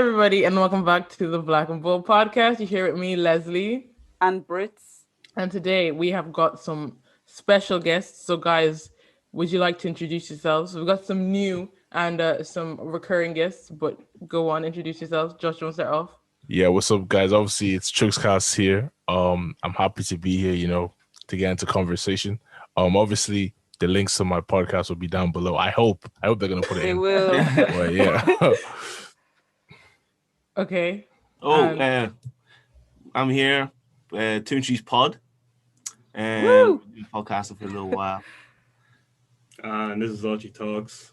everybody, and welcome back to the Black and Bold podcast. You're here with me, Leslie. And Brits. And today we have got some special guests. So, guys, would you like to introduce yourselves? We've got some new and some recurring guests, but go on, introduce yourselves. Josh, you want to start off? Yeah, what's up, guys? Obviously, it's Chukscast here. I'm happy to be here, to get into conversation. Obviously, the links to my podcast will be down below. I hope they're gonna put it They in. will. But yeah. Okay. I'm here, Tunchi's pod. Woo! Been podcasting for a little while. And this is AWCI Talks.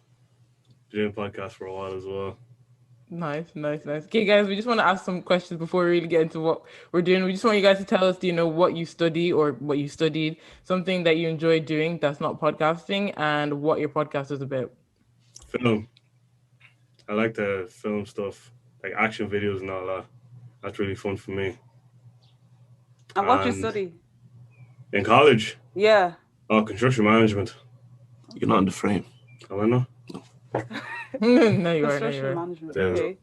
Been doing a podcast for a while as well. Nice. Okay, guys, we just want to ask some questions before we really get into what we're doing. We just want you guys to tell us, what you study or what you studied, something that you enjoy doing that's not podcasting, and what your podcast is about. Film. I like to film stuff, like action videos and all that. That's really fun for me. And what you study? In college? Yeah. Oh, construction management. You're not in the frame. Am I not? No, you are. Construction management. Yeah. Okay.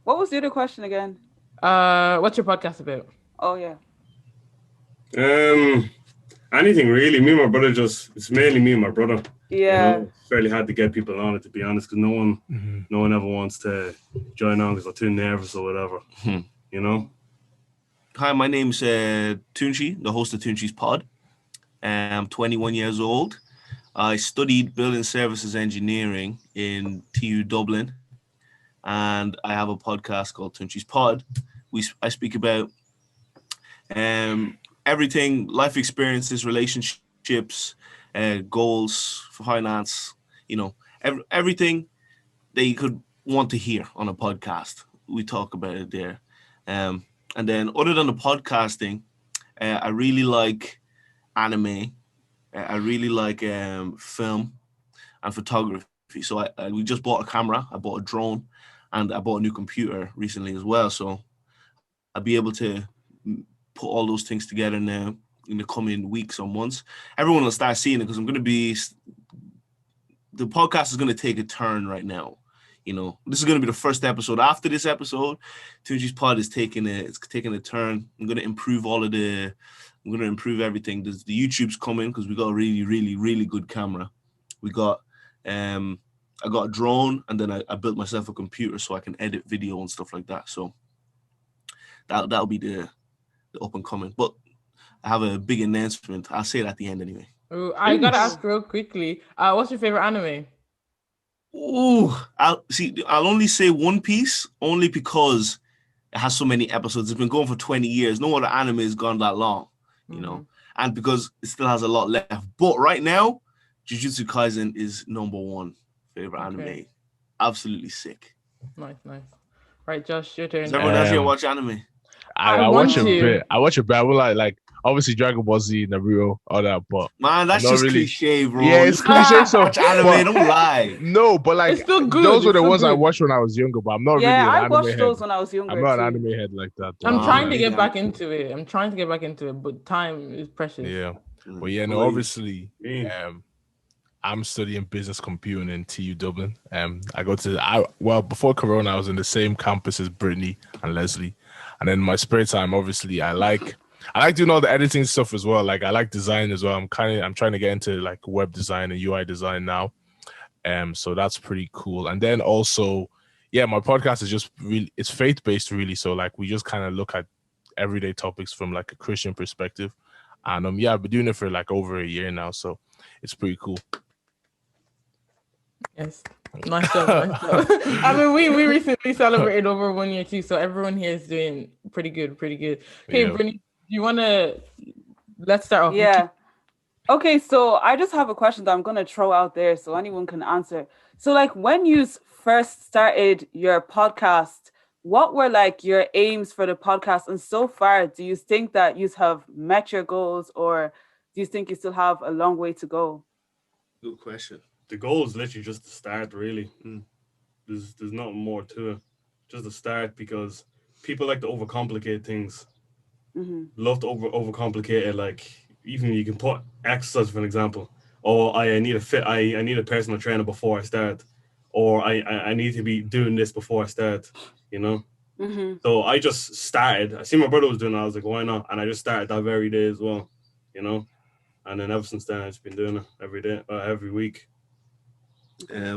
What was the other question again? What's your podcast about? Oh, yeah. Anything really. Me and my brother it's mainly me and my brother. Yeah. It's fairly hard to get people on it, to be honest, because no one ever wants to join on because they're too nervous or whatever. Hi, my name's Tunchi, the host of Tunchi's pod. I'm 21 years old. I studied building services engineering in TU Dublin, and I have a podcast called Tunchi's Pod. I speak about everything, life experiences, relationships, goals, finance, everything that you could want to hear on a podcast. We talk about it there. And then other than the podcasting, I really like anime. I really like film and photography. So we just bought a camera. I bought a drone, and I bought a new computer recently as well. So I'll be able to put all those things together now in the coming weeks or months. Everyone will start seeing it because the podcast is going to take a turn right now. This is going to be the first episode. After this episode, Tunchi's pod is taking a turn. I'm going to improve everything. The YouTube's coming because we got a really, really, really good camera. We got, I got a drone, and then I built myself a computer so I can edit video and stuff like that. So that'll be the up and coming. But I have a big announcement. I'll say it at the end anyway. Ooh, I gotta ask real quickly. What's your favorite anime? Ooh, I'll only say One Piece only because it has so many episodes. It's been going for 20 years. No other anime has gone that long, and because it still has a lot left. But right now, Jujutsu Kaisen is number one favorite anime. Absolutely sick. Nice. Right, Josh, your turn. Does everyone else here watch anime? I watch a bit. I will like obviously Dragon Ball Z, Naruto, all that, but man, that's just really cliche, bro. Yeah, it's cliche. So watch anime, don't lie. No, but like it's still good. Those were the ones I watched when I was younger, but I'm not really an anime head. I watched those when I was younger. I'm not an anime head like that. I'm trying to get back into it. But time is precious. Yeah. But yeah, no, obviously, I'm studying business computing in TU Dublin. Before Corona, I was in the same campus as Brittany and Leslie. And then my spare time, obviously, I like doing all the editing stuff as well. Like I like design as well. I'm trying to get into like web design and UI design now. So that's pretty cool. And then also, yeah, my podcast is just really, it's faith-based really. So like we just kind of look at everyday topics from like a Christian perspective. And I've been doing it for like over a year now. So it's pretty cool. Yes. Nice job. I mean, we recently celebrated over 1 year too, so everyone here is doing pretty good. Okay, yeah. Brittany, let's start off. Yeah. Okay, so I just have a question that I'm going to throw out there so anyone can answer. So like when you first started your podcast, what were like your aims for the podcast? And so far, do you think that you have met your goals, or do you think you still have a long way to go? Good question. The goal is literally just the start, really. There's nothing more to it. Just the start, because people like to overcomplicate things. Love to overcomplicate it. Like even you can put exercise for an example. Oh, I need a personal trainer before I start. or I need to be doing this before I start, you know. So I just started. I see my brother was doing it. I was like, why not? And I just started that very day as well, you know. And then ever since then, I've just been doing it every day, every week.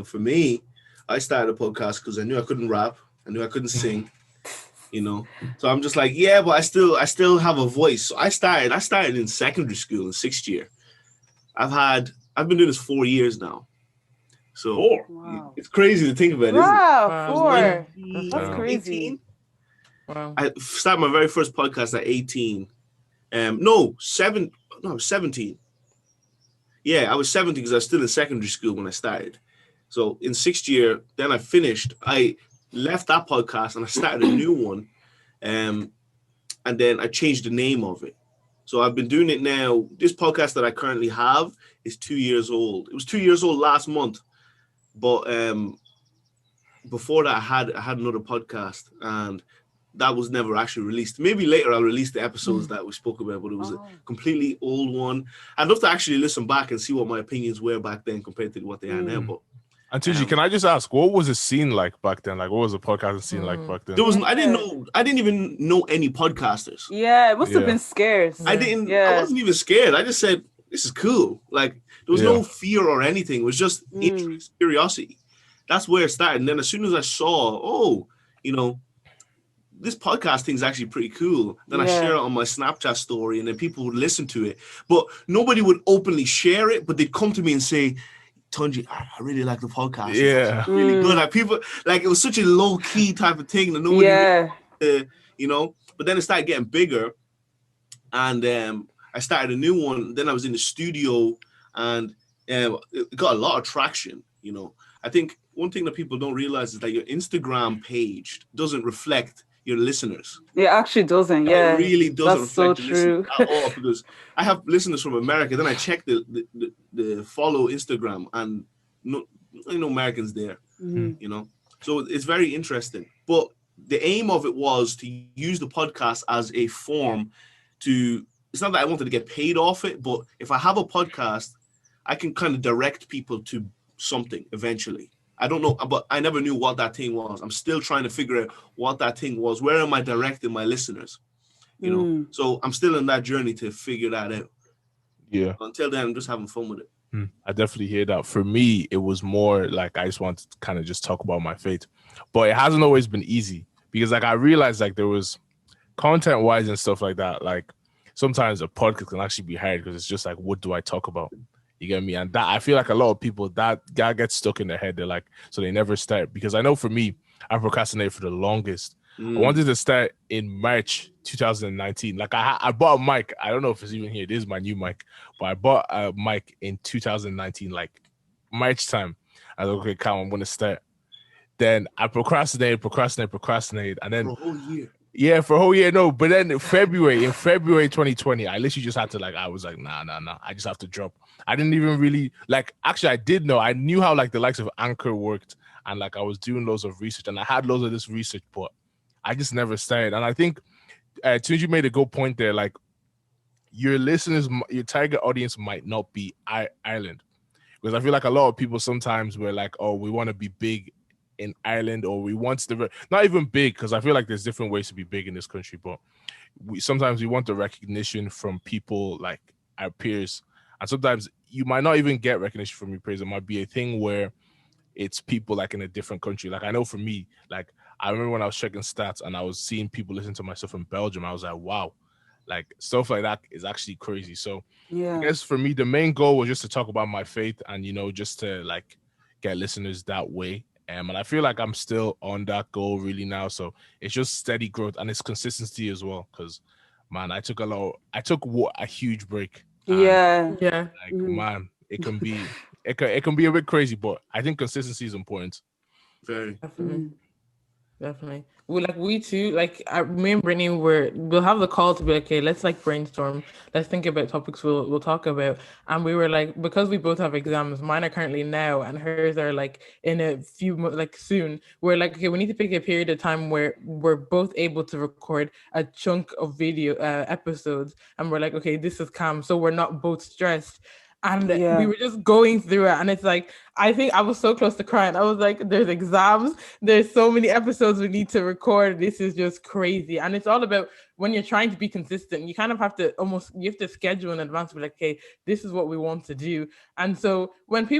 For me, I started a podcast because I knew I couldn't rap. I knew I couldn't sing, you know. So I'm just like, yeah, but I still have a voice. So I started in secondary school in 6th year. I've been doing this 4 years now. So 4. Wow. It's crazy to think about, Wow, 4. That's That's crazy. 18. Wow. I started my very first podcast at 18. 17. Yeah, I was 17 because I was still in secondary school when I started. So in 6th year, then I finished. I left that podcast and I started a new one. And then I changed the name of it. So I've been doing it now. This podcast that I currently have is 2 years old. It was 2 years old last month. But before that, I had another podcast, and that was never actually released. Maybe later I'll release the episodes that we spoke about, but it was a completely old one. I'd love to actually listen back and see what my opinions were back then compared to what they are now. But and Tunchi, can I just ask, what was the scene like back then? Like, what was the podcasting scene like back then? I didn't even know any podcasters. Yeah, it must have been scarce. I wasn't even scared. I just said, this is cool. Like, there was no fear or anything. It was just interest, curiosity. That's where it started. And then as soon as I saw, this podcast thing is actually pretty cool, then I share it on my Snapchat story, and then people would listen to it. But nobody would openly share it, but they'd come to me and say, Tunchi, I really like the podcast. Yeah. It's really good. Like, people, like, it was such a low-key type of thing that nobody but then it started getting bigger, and I started a new one. Then I was in the studio, and it got a lot of traction, you know. I think one thing that people don't realize is that your Instagram page doesn't reflect your listeners. It actually doesn't. Yeah, it really doesn't that's so reflect your true. listeners at all, because I have listeners from America. Then I check the follow Instagram, and no Americans there, you know. So it's very interesting. But the aim of it was to use the podcast as a form to. It's not that I wanted to get paid off it, but if I have a podcast, I can kind of direct people to something eventually. I don't know, but I never knew what that thing was. I'm still trying to figure out what that thing was. Where am I directing my listeners? You know, so I'm still in that journey to figure that out. Yeah. Until then, I'm just having fun with it. I definitely hear that. For me, it was more like I just wanted to kind of just talk about my faith, but it hasn't always been easy because like I realized like there was content wise and stuff like that. Like sometimes a podcast can actually be hard because it's just like, what do I talk about? You get me? And that I feel like a lot of people that gets stuck in their head. They're like, so they never start. Because I know for me, I procrastinated for the longest. I wanted to start in March 2019. Like I bought a mic. I don't know if it's even here. This is my new mic. But I bought a mic in 2019, like March time. I was like, okay, come, I'm going to start. Then I procrastinated. And then For a whole year. Yeah, for a whole year, no. But then in February 2020, I literally just had to I was like, nah. I just have to drop. I didn't even really actually I did know. I knew how the likes of Anchor worked, and I was doing loads of research, and I had loads of this research, but I just never started. And I think Tunji made a good point there. Like your listeners, your target audience might not be Ireland, because I feel like a lot of people sometimes were like, oh, we want to be big in Ireland, or we want the not even big, because I feel like there's different ways to be big in this country, but sometimes we want the recognition from people like our peers, and sometimes you might not even get recognition from your peers. It might be a thing where it's people in a different country. Like I know for me, I remember when I was checking stats and I was seeing people listen to my stuff in Belgium, I was like, wow, stuff like that is actually crazy. So yeah, I guess for me the main goal was just to talk about my faith and just to get listeners that way. And I feel like I'm still on that goal really now. So it's just steady growth and it's consistency as well. Because, man, I took a huge break. Yeah. Man, it can be a bit crazy, but I think consistency is important. Very. Definitely. We too, me and Brittany we'll have the call to be okay, let's brainstorm. Let's think about topics we'll talk about. And we were because we both have exams, mine are currently now and hers are in a few soon. We're okay, we need to pick a period of time where we're both able to record a chunk of video episodes. And we're okay, this is calm. So we're not both stressed. And we were just going through it. And it's like, I think I was so close to crying. I was like, there's exams. There's so many episodes we need to record. This is just crazy. And it's all about when you're trying to be consistent, you kind of have to you have to schedule in advance. Be like, okay, this is what we want to do. And so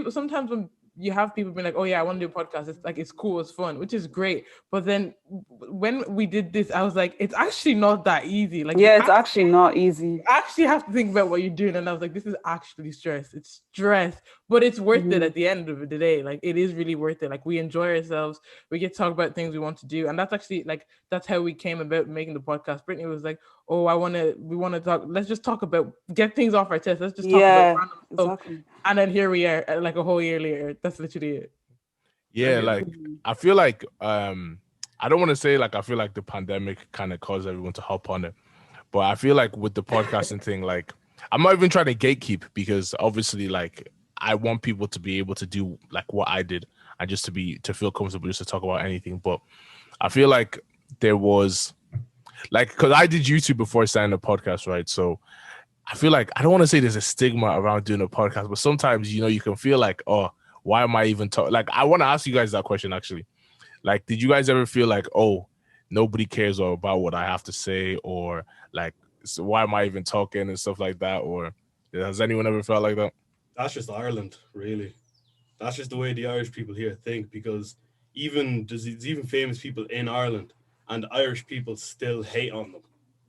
sometimes when you have people being like, oh yeah, I want to do a podcast. It's like, it's cool, it's fun, which is great. But then when we did this, I was like, it's actually not that easy. Like, it's actually not easy. You actually have to think about what you're doing. And I was like, this is actually stress. It's stress, but it's worth it at the end of the day. Like, it is really worth it. Like, we enjoy ourselves. We get to talk about things we want to do. And that's actually that's how we came about making the podcast. Brittany was like, oh, we want to talk. Let's just talk about, get things off our chest. Let's just talk about random stuff. Exactly. And then here we are, like a whole year later. That's literally it. Yeah, like I feel like I don't want to say like I feel like the pandemic kind of caused everyone to hop on it, but I feel like with the podcasting thing, like I'm not even trying to gatekeep, because obviously like I want people to be able to do like what I did and just to feel comfortable just to talk about anything. But I feel like there was like, because I did YouTube before I started a podcast, right? So I feel like, I don't want to say there's a stigma around doing a podcast, but sometimes, you can feel like, oh, why am I even talking? Like, I want to ask you guys that question, actually. Like, did you guys ever feel like, oh, nobody cares about what I have to say, or like, so why am I even talking and stuff like that? Or has anyone ever felt like that? That's just Ireland, really. That's just the way the Irish people here think, because there's even famous people in Ireland, and Irish people still hate on them.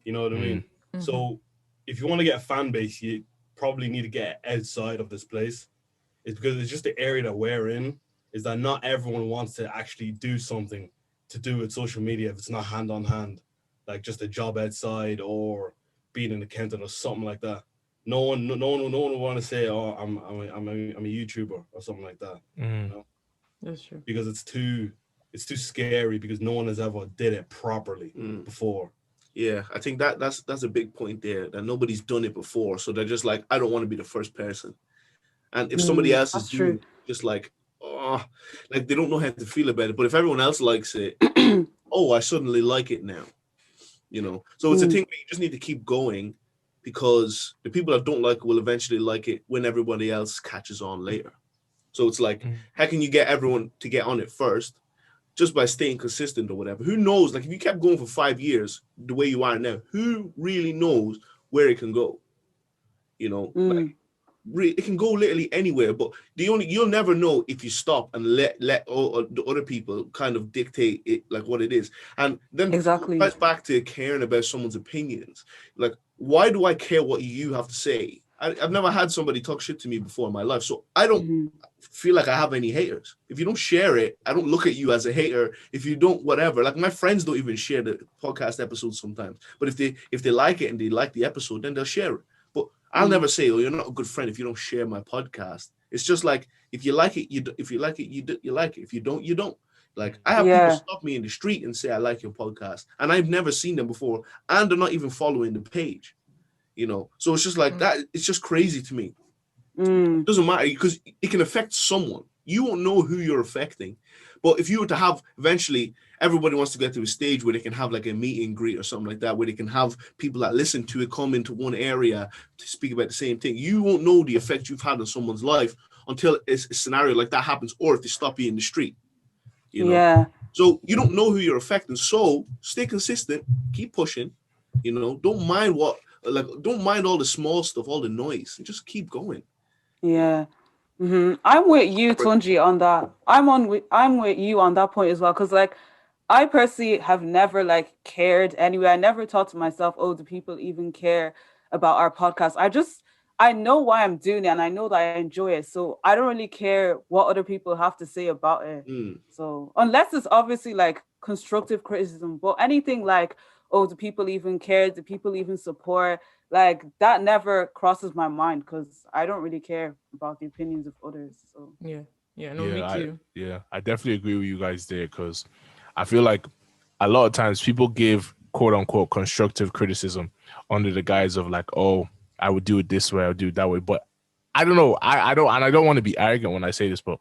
You know what I mean? Mm-hmm. So if you want to get a fan base, you probably need to get outside of this place. It's because it's just the area that we're in, is that not everyone wants to actually do something to do with social media if it's not hand on hand, like just a job outside or being an accountant or something like that. No one would want to say, oh, I'm a YouTuber or something like that. Mm. You know? That's true. Because it's too scary, because no one has ever did it properly before. Yeah, I think that's a big point there, that nobody's done it before. So they're just like, I don't want to be the first person. And if somebody else is doing it, just like, oh, like they don't know how to feel about it. But if everyone else likes it, oh, I suddenly like it now. So it's a thing where you just need to keep going, because the people that don't like it will eventually like it when everybody else catches on later. So it's like, how can you get everyone to get on it first? Just by staying consistent or whatever. Who knows? Like, if you kept going for 5 years the way you are now, who really knows where it can go? Like, it can go literally anywhere. But you'll never know if you stop and let all the other people kind of dictate it, like what it is. And then exactly, it back to caring about someone's opinions. Like, why do I care what you have to say? I've never had somebody talk shit to me before in my life, so I don't feel like I have any haters. If you don't share it, I don't look at you as a hater. If you don't, whatever. Like, my friends don't even share the podcast episodes sometimes. But if they like it and they like the episode, then they'll share it. But I'll never say, oh, you're not a good friend if you don't share my podcast. It's just like, if you like it, you like it. If you don't, you don't. Like, I have people stop me in the street and say, I like your podcast, and I've never seen them before, and they're not even following the page. So it's just like that. It's just crazy to me. It doesn't matter, because it can affect someone. You won't know who you're affecting. But if you were to have, eventually, everybody wants to get to a stage where they can have like a meet and greet or something like that, where they can have people that listen to it come into one area to speak about the same thing. You won't know the effect you've had on someone's life until a scenario like that happens, or if they stop you in the street. Yeah. So you don't know who you're affecting. So stay consistent, keep pushing. Don't mind don't mind all the small stuff, all the noise, and just keep going. Yeah. I'm with you, Tunchi, on that. I'm with you on that point as well, because like, I personally have never like cared anyway. I never thought to myself, oh, do people even care about our podcast? I know why I'm doing it, and I know that I enjoy it. So I don't really care what other people have to say about it. So unless it's obviously like constructive criticism, but anything like, oh, do people even care? Do people even support? Like, that never crosses my mind, because I don't really care about the opinions of others. So me too. I definitely agree with you guys there, because I feel like a lot of times people give quote unquote constructive criticism under the guise of like, oh, I would do it this way, I would do it that way. But I don't know. I don't want to be arrogant when I say this, but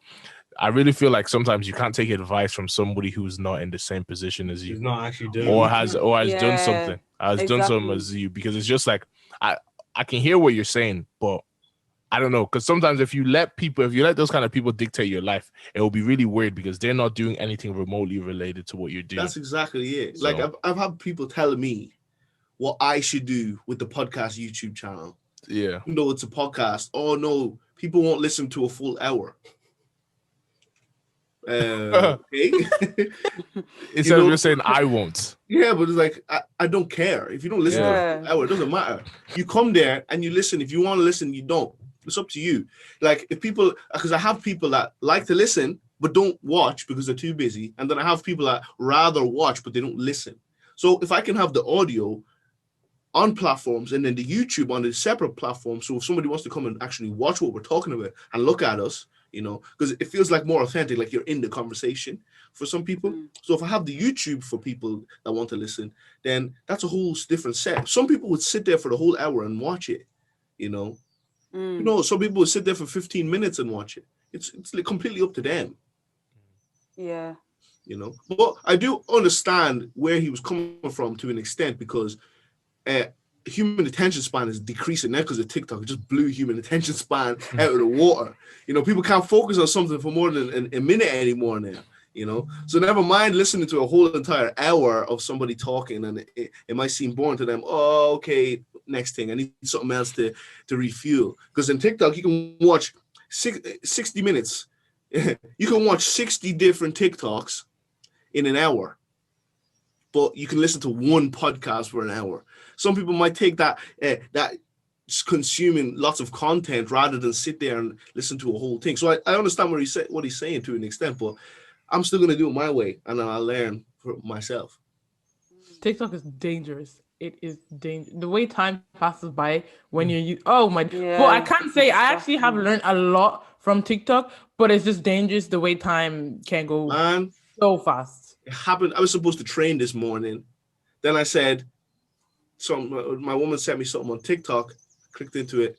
I really feel like sometimes you can't take advice from somebody who's not in the same position as you. He's not actually doing or has done something. Done something as you, because it's just like I can hear what you're saying, but I don't know, because sometimes if you let those kind of people dictate your life, it will be really weird because they're not doing anything remotely related to what you're doing. That's exactly it. So, like I've had people telling me what I should do with the podcast YouTube channel. Yeah. Even though it's a podcast, oh no, people won't listen to a full hour. Okay. Instead of just saying I won't. Yeah, but it's like I don't care. If you don't listen to a full hour, it doesn't matter. You come there and you listen. If you want to listen, you don't. It's up to you. Like if people, because I have people that like to listen but don't watch because they're too busy, and then I have people that rather watch but they don't listen. So if I can have the audio on platforms and then the YouTube on a separate platform, so if somebody wants to come and actually watch what we're talking about and look at us, you know, because it feels like more authentic, like you're in the conversation for some people. So if I have the YouTube for people that want to listen, then that's a whole different set. Some people would sit there for the whole hour and watch it, you know. You know, some people would sit there for 15 minutes and watch it. It's like completely up to them. Yeah. You know, but I do understand where he was coming from to an extent, because human attention span is decreasing now because of TikTok. It just blew human attention span out of the water. You know, people can't focus on something for more than a minute anymore now. You know, so never mind listening to a whole entire hour of somebody talking, and it might seem boring to them. Oh, okay, next thing, I need something else to refuel. Because in TikTok, you can watch 60 minutes. You can watch 60 different TikToks in an hour, but you can listen to one podcast for an hour. Some people might take that consuming lots of content rather than sit there and listen to a whole thing. So I understand what he's saying to an extent, but I'm still going to do it my way, and then I'll learn for myself. TikTok is dangerous. It is dangerous. The way time passes by when you're oh my. Yeah, well, I can't say I actually have learned a lot from TikTok, but it's just dangerous the way time can go so fast. It happened. I was supposed to train this morning. Then I said, my woman sent me something on TikTok. Clicked into it,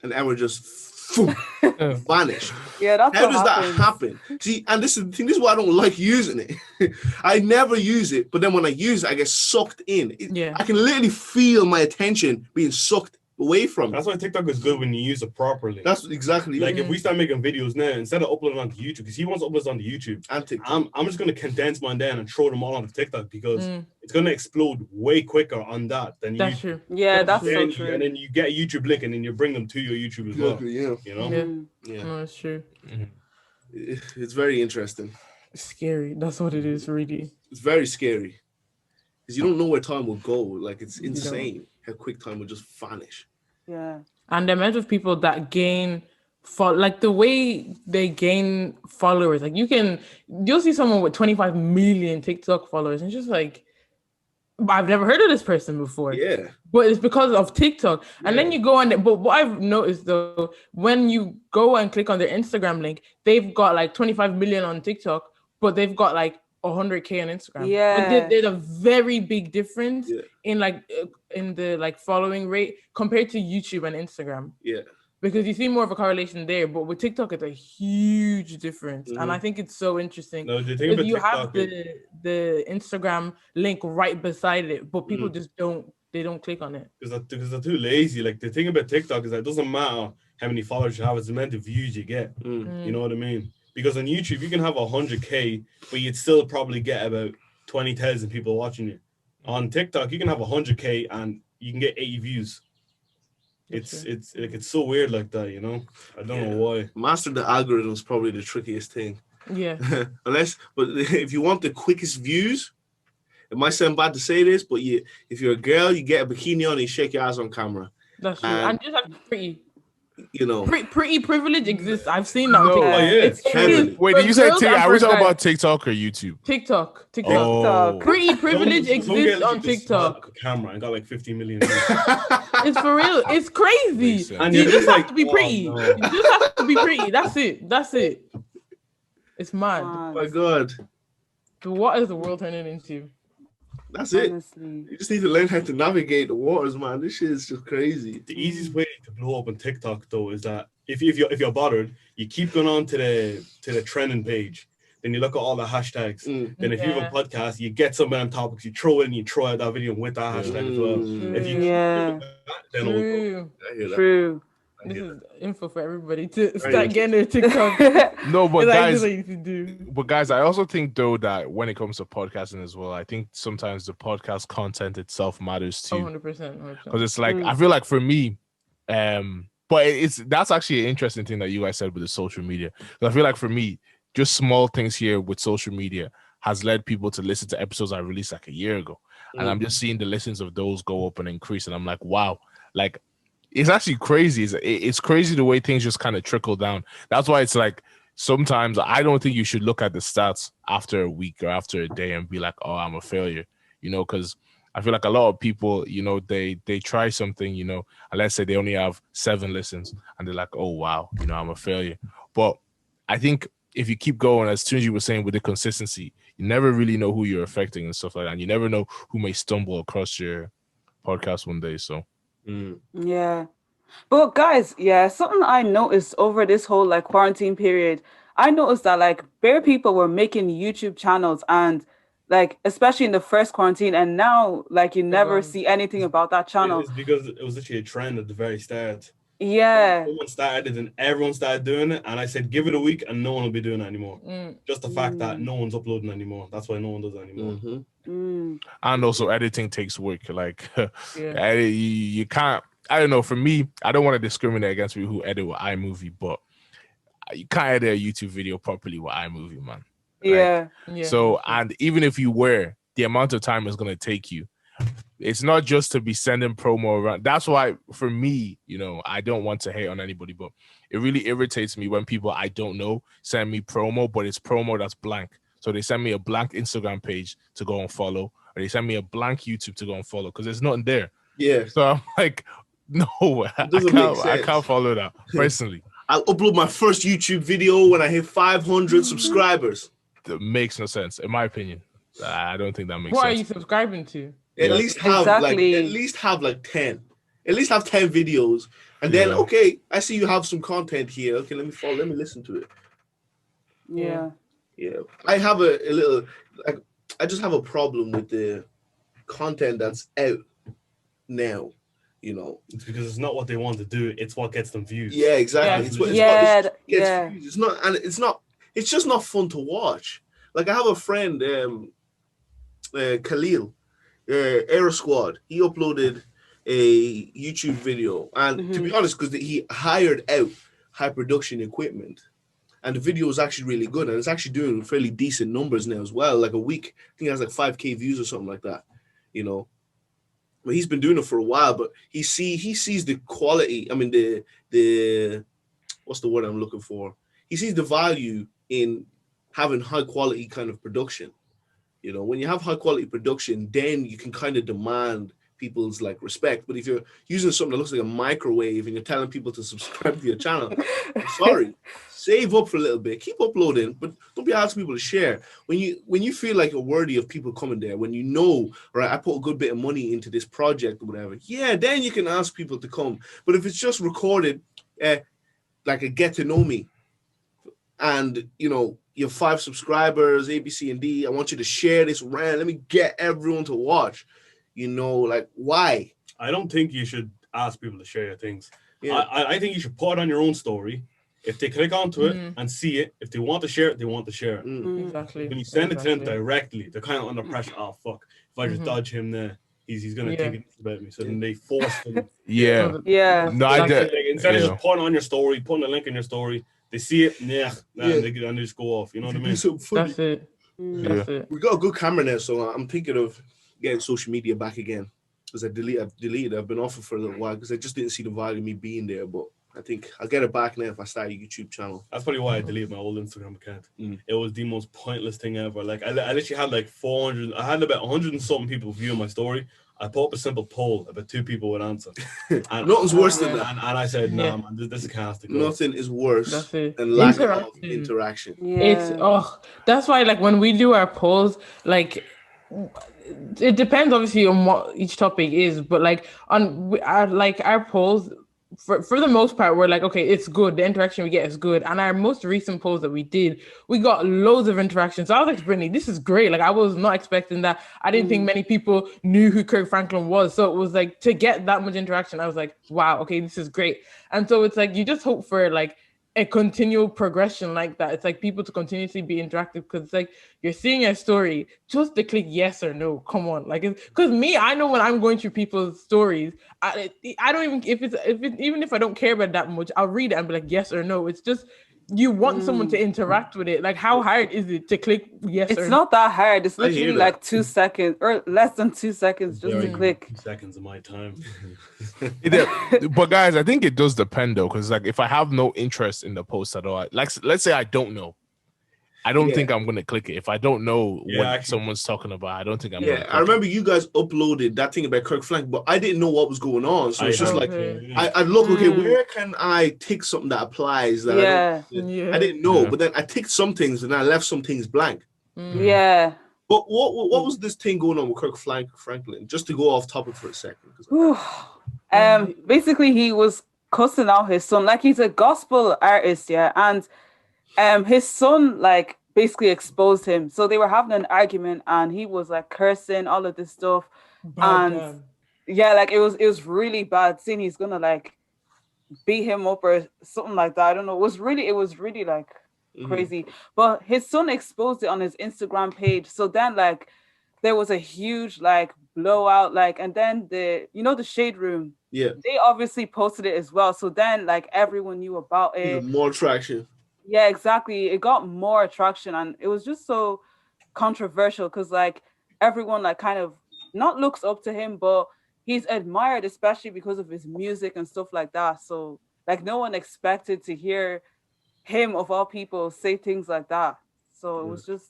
and hour just vanished. Yeah, that's how does that happen? See, and this is the thing. This is why I don't like using it. I never use it, but then when I use it, I get sucked in. I can literally feel my attention being sucked away from it. That's why TikTok is good when you use it properly. That's exactly like if we start making videos now, instead of uploading onto YouTube, because he wants to upload onto YouTube, and TikTok. I'm just going to condense mine down and throw them all onto TikTok, because it's going to explode way quicker on that than that's YouTube. True. Yeah, that's so true. And then you get a YouTube link, and then you bring them to your YouTube as well. Yeah. You know? Yeah. No, that's true. It's very interesting. It's scary. That's what it is, really. It's very scary, because you don't know where time will go. Like, it's insane how quick time will just vanish. Yeah. And the amount of people that gain like the way they gain followers, like you'll see someone with 25 million TikTok followers, and it's just like, I've never heard of this person before. Yeah. But it's because of TikTok. And then you go on, but what I've noticed though, when you go and click on their Instagram link, they've got like 25 million on TikTok, but they've got like 100K on Instagram. Yeah. But there's a very big difference in the like following rate compared to YouTube and Instagram. Yeah. Because you see more of a correlation there, but with TikTok, it's a huge difference. And I think it's so interesting. No, the thing about you TikTok have the Instagram link right beside it, but people just don't click on it. Because they're too lazy. Like the thing about TikTok is that it doesn't matter how many followers you have, it's the amount of views you get. You know what I mean? Because on YouTube, you can have 100K, but you'd still probably get about 20,000 people watching you. On TikTok, you can have 100K and you can get 80 views. It's so weird like that, you know? I don't know why. Mastering the algorithm is probably the trickiest thing. Yeah. But if you want the quickest views, it might sound bad to say this, but if you're a girl, you get a bikini on and you shake your ass on camera. That's true. And just have to be pretty. You know, pretty privilege exists. I've seen that. Wait, did you say TikTok? Are we talking about TikTok or YouTube? TikTok. Oh. Pretty privilege exists on TikTok. Camera and got like 50 million. It's for real. It's crazy. And you just have to be pretty. No. You just have to be pretty. That's it. It's mad. Oh my God. But what is the world turning into? That's honestly. You just need to learn how to navigate the waters, man. This shit is just crazy. The easiest way to blow up on TikTok, though, is that if you're bothered, you keep going on to the trending page. Then you look at all the hashtags. Then if you have a podcast, you get some of them topics, you throw in, you throw out that video with that hashtag as well. If you then it will go. True. This is info for everybody to start Right. getting their TikTok. No, but It's like guys, this is what you need to do. but guys, I also think though that when it comes to podcasting as well, I think sometimes the podcast content itself matters too. 100%. Because it's like I feel like for me, but that's actually an interesting thing that you guys said with the social media. 'Cause I feel like for me, just small things here with social media has led people to listen to episodes I released like a year ago, and I'm just seeing the listens of those go up and increase, and I'm like, wow, like it's actually crazy. It's crazy the way things just kind of trickle down. That's why it's like sometimes I don't think you should look at the stats after a week or after a day and be like, oh, I'm a failure, because I feel like a lot of people, they try something, and let's say they only have 7 listens and they're like, oh, wow, I'm a failure. But I think if you keep going, as Tunchi was saying, with the consistency, you never really know who you're affecting and stuff like that. And you never know who may stumble across your podcast one day. So, Yeah. But guys, something I noticed over this whole like quarantine period, I noticed that like bare people were making YouTube channels, and like especially in the first quarantine, and now like you never see anything about that channel. It's because it was literally a trend at the very start. Yeah. Someone started and everyone started doing it, and I said, give it a week and no one will be doing it anymore. Just the fact that no one's uploading anymore. That's why no one does it anymore. And also editing takes work. Like you can't, I don't know, for me, I don't want to discriminate against people who edit with iMovie, but you can't edit a YouTube video properly with iMovie, man. Yeah. So, and even if you were, the amount of time it's going to take you, it's not just to be sending promo around. That's why for me, I don't want to hate on anybody, but it really irritates me when people I don't know send me promo, but it's promo that's blank. So they send me a blank Instagram page to go and follow, or they send me a blank YouTube to go and follow because there's nothing there. Yeah. So I'm like, no, I can't follow that personally. I'll upload my first YouTube video when I hit 500 subscribers. That makes no sense, in my opinion. I don't think that makes What sense. are you subscribing to? At least have like 10. At least have 10 videos. And then okay, I see you have some content here. Okay, let me follow, let me listen to it. Yeah. Yeah. I have a little I just have a problem with the content that's out now. It's because it's not what they want to do, it's what gets them views. Yeah, exactly. It's not it's just not fun to watch. Like I have a friend, Khalil, Air Squad. He uploaded a YouTube video, and to be honest, because he hired out high production equipment, and the video is actually really good, and it's actually doing fairly decent numbers now as well. Like a week, I think it has like 5K views or something like that. But he's been doing it for a while. But he sees the quality. I mean, the what's the word I'm looking for? He sees the value in having high quality kind of production. When you have high quality production, then you can kind of demand people's like respect. But if you're using something that looks like a microwave and you're telling people to subscribe to your channel, I'm sorry, save up for a little bit, keep uploading, but don't be asking people to share. When you feel like you're worthy of people coming there, when right, I put a good bit of money into this project or whatever, then you can ask people to come. But if it's just recorded, like a get to know me, and you have 5 subscribers, A, B, C, and D. I want you to share this around. Let me get everyone to watch. Like why? I don't think you should ask people to share your things. Yeah. I think you should put it on your own story. If they click onto it and see it, if they want to share it, they want to share it. Exactly. When you send it to them directly, they're kind of under pressure. Oh fuck! If I just dodge him there, he's gonna think it about me. So then they force them. Yeah. Yeah. No, instead of just putting on your story, putting a link in your story, they see it, and they just go off. You know what I mean? That's it. That's it. We got a good camera now, so I'm thinking of getting social media back again. Because I've deleted. I've been off it for a little while because I just didn't see the value of me being there. But I think I'll get it back now if I start a YouTube channel. That's probably why I deleted my old Instagram account. It was the most pointless thing ever. Like I literally had like 400. I had about 100 and something people viewing my story. I put up a simple poll, about 2 people would answer. And, Nothing's worse than that. And I said, nah, man, this can't go. Nothing is worse than lack of interaction. Yeah. That's why like when we do our polls, like it depends obviously on what each topic is, but like on our polls, for the most part, we're like, okay, it's good. The interaction we get is good. And our most recent post that we did, we got loads of interactions. So I was like, Brittany, this is great. Like, I was not expecting that. I didn't think many people knew who Kirk Franklin was. So it was like, to get that much interaction, I was like, wow, okay, this is great. And so it's like, you just hope for like a continual progression like that. It's like people to continuously be interactive, because it's like you're seeing a story, just to click yes or no. Come on, like, because me, I know when I'm going through people's stories, I don't even even if I don't care about it that much, I'll read it and be like yes or no. It's just you want someone to interact with it. Like, how hard is it to click yes or no? It's not that hard. It's literally like 2 seconds or less than 2 seconds just to click. 2 seconds of my time. But guys, I think it does depend though, because like if I have no interest in the post at all, like let's say I don't know, I don't think I'm gonna click it. If I don't know what someone's talking about, I don't think I'm gonna click I remember you guys uploaded that thing about Kirk Franklin, but I didn't know what was going on. So it's just like I'd look, okay, where can I tick something that applies? That I didn't know, but then I ticked some things and I left some things blank. Yeah. But what was this thing going on with Kirk Franklin? Just to go off topic for a second. Basically, he was cussing out his son. Like, he's a gospel artist, and his son like basically exposed him. So they were having an argument, and he was like cursing all of this stuff, like it was really bad. Seeing he's gonna like beat him up or something like that. I don't know. It was really like crazy. But his son exposed it on his Instagram page. So then like there was a huge like blowout, like, and then the Shade Room. Yeah. They obviously posted it as well. So then like everyone knew about it. Even more traction. Yeah, exactly. It got more attraction, and it was just so controversial because like everyone like kind of not looks up to him, but he's admired, especially because of his music and stuff like that. So like no one expected to hear him of all people say things like that. So it was just,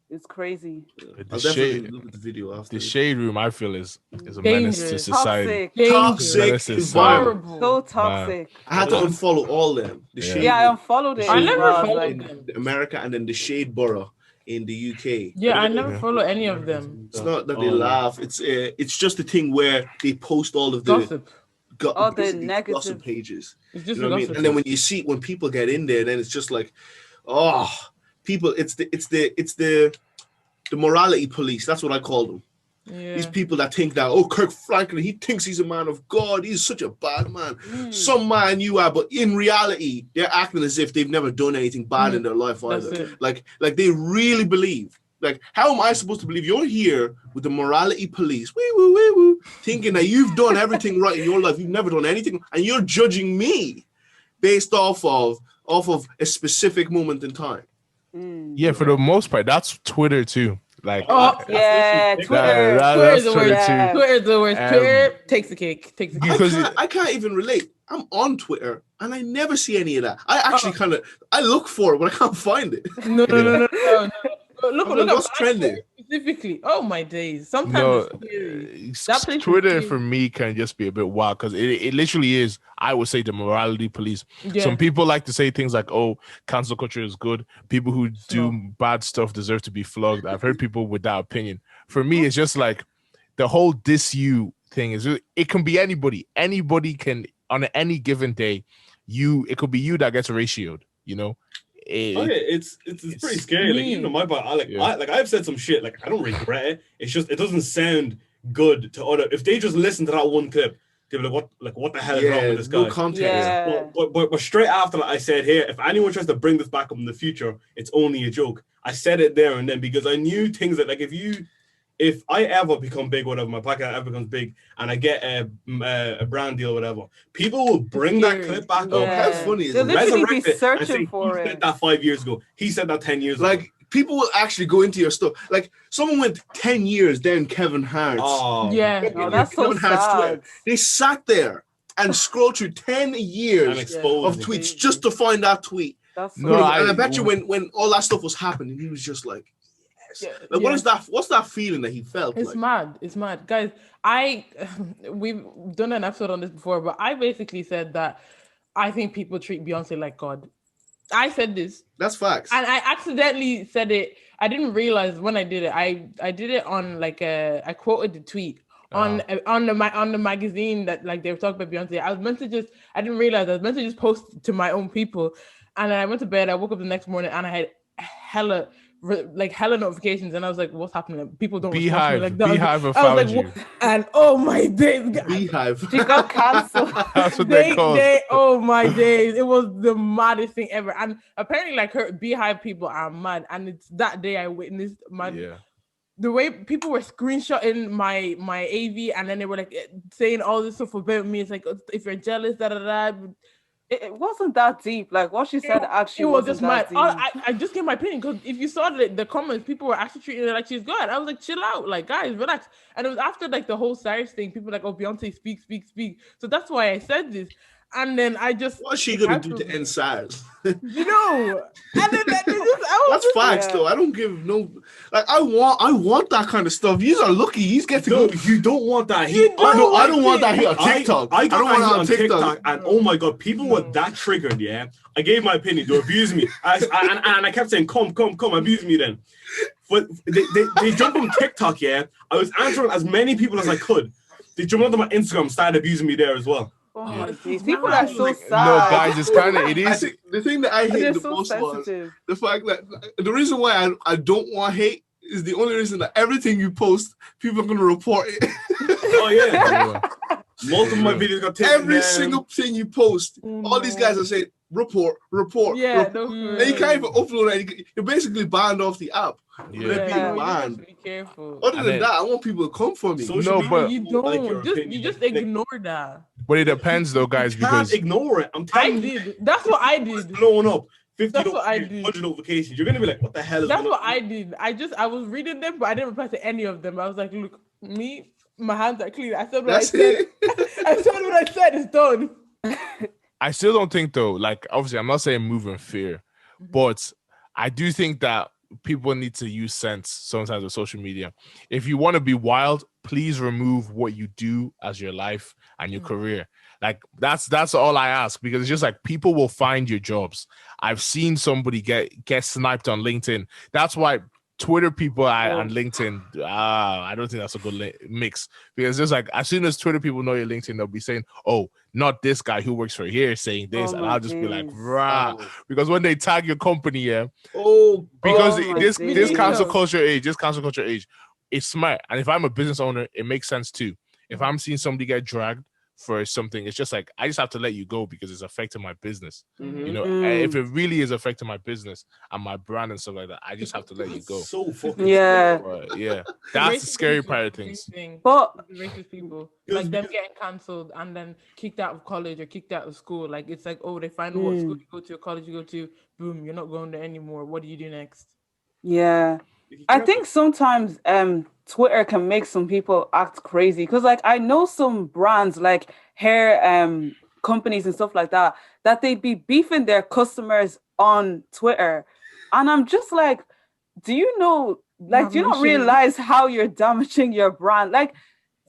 it's crazy. I'll definitely look at the video after. The Shade Room, I feel, is a menace to society. Toxic. Horrible. So toxic. I had to unfollow all them. The Shade I unfollowed it. I never followed them. America and then the Shade Borough in the UK. Yeah, I never follow any of them. It's not that they laugh. It's just a thing where they post all of the gossip. All the negative gossip pages. It's just what I mean? And then when people get in there, then it's just like, people, it's the morality police. That's what I call them. Yeah. These people that think that, Kirk Franklin, he thinks he's a man of God. He's such a bad man. Some man you are, but in reality, they're acting as if they've never done anything bad in their life either. Like they really believe. Like, how am I supposed to believe you're here with the morality police, thinking that you've done everything right in your life, you've never done anything, and you're judging me based off of a specific moment in time. Yeah, for the most part, that's Twitter too. Like, Twitter. Twitter's the worst. Twitter's the worst. Twitter takes the cake. I can't even relate. I'm on Twitter and I never see any of that. I actually I look for it, but I can't find it. No. Look what's trending specifically. Oh my days! Sometimes Twitter for me can just be a bit wild because it literally is. I would say the morality police. Yeah. Some people like to say things like, "Oh, cancel culture is good. People who do bad stuff deserve to be flogged." I've heard people with that opinion. For me, it's just like the whole "diss you" thing is. It can be anybody. Anybody can on any given day. It could be you that gets ratioed. You know. It's pretty scary. Like, even on my part, I've said some shit. Like, I don't regret it. It's just it doesn't sound good to other. If they just listen to that one clip, they'll be like, what the hell is wrong with this guy? No context. Yeah. But straight after that, I said, here, if anyone tries to bring this back up in the future, it's only a joke. I said it there and then because I knew things that like if I ever become big, whatever, my podcast ever becomes big, and I get a brand deal, whatever, people will bring that clip back up. How funny is it? They'll literally be he searching for it. He said that 5 years ago. He said that 10 years ago. Like, people will actually go into your stuff. Like, someone went 10 years down Kevin Hart's. That's so sad. They sat there and scrolled through 10 years of tweets just to find that tweet. That's and I bet you when all that stuff was happening, he was just like, like, what is that? What's that feeling that he felt? It's mad. It's mad, guys. We've done an episode on this before, but I basically said that I think people treat Beyonce like God. I said this. That's facts. And I accidentally said it. I didn't realize when I did it. I did it on I quoted the tweet on the magazine that like they were talking about Beyonce. I didn't realize I was meant to just post to my own people, and then I went to bed. I woke up the next morning and I had hella notifications, and I was like, "What's happening? People don't respond to me like that." Beehive have I was found like, you. "What?" And oh my days, Beehive. She got cancelled. That's what they call it. Oh my days, it was the maddest thing ever. And apparently, like her Beehive people are mad, and it's that day I witnessed the way people were screenshotting my AV, and then they were like saying all this stuff about me. It's like, if you're jealous, da da da. It wasn't that deep. Like what she said actually it was wasn't just that mad. deep. I just gave my opinion because if you saw the comments, people were actually treating her like she's good. I was like, chill out, like guys, relax. And it was after like the whole SARS thing, people were like, oh, Beyonce, speak. So that's why I said this. And then I just What's she gonna do to end SARS? You know, and then That's facts though. I don't give no like. I want that kind of stuff. You are lucky. You get to go. You don't want that You heat. don't I don't want that here on TikTok. I don't want it on TikTok. and oh my god, people were that triggered. Yeah, I gave my opinion. They abused me, and I kept saying, "Come, abuse me." Then, but they jumped on TikTok. Yeah, I was answering as many people as I could. They jumped onto my Instagram, started abusing me there as well. Oh my days. People are so sad. No, guys, it's kind of it I is. think the thing that I hate the most was the fact that the reason why I don't want hate is the only reason that everything you post, people are going to report it. Oh yeah. Most of my videos got taken Every down. single thing you post, all these guys are saying report. Yeah, report. And you can't even upload it. You're basically banned off the app. Yeah. They're being you have banned. to be careful. Other than that, I want people to come for me. Social No, but media, You don't like your opinion. you just ignore that. But it depends though, guys, You can't because ignore it. I'm I telling you, did. That's what I did. blowing up 50 That's what I did. 100 notifications. You're gonna be like, what the hell is That's going what on? I did. I was reading them, but I didn't reply to any of them. I was like, look, my hands are clean. I said what That's I said. it. I said what I said. It's done. I still don't think though, like obviously I'm not saying move in fear, but I do think that people need to use sense sometimes with social media. If you want to be wild, please remove what you do as your life and your career. Like that's all I ask, because it's just like people will find your jobs. I've seen somebody get sniped on LinkedIn. That's why Twitter people and LinkedIn, I don't think that's a good mix, because just like as soon as Twitter people know your LinkedIn, they'll be saying, "Oh, not this guy who works for here saying this," and I'll just be like, "Rah," because when they tag your company, because this cancel culture age, it's smart, and if I'm a business owner, it makes sense too. If I'm seeing somebody get dragged for something, it's just like I just have to let you go because it's affecting my business. You know, if it really is affecting my business and my brand and stuff like that, I just have to let you go. So fucking Yeah, that's the scary part of things. But racist people, like them getting cancelled and then kicked out of college or kicked out of school. Like it's like, oh, they find what school you go to, college you go to, boom, you're not going there anymore. What do you do next? yeah, I think sometimes Twitter can make some people act crazy, because like I know some brands like hair companies and stuff like that they'd be beefing their customers on Twitter, and I'm just like, do you know, like, do you not realize how you're damaging your brand? Like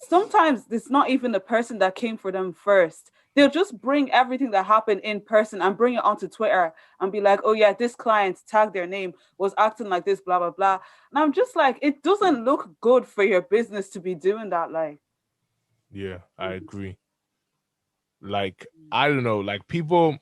sometimes it's not even the person that came for them first. They'll just bring everything that happened in person and bring it onto Twitter and be like, oh yeah, this client, tag their name, was acting like this, blah, blah, blah. And I'm just like, it doesn't look good for your business to be doing that. Like, yeah, I agree. Like, I don't know, like people,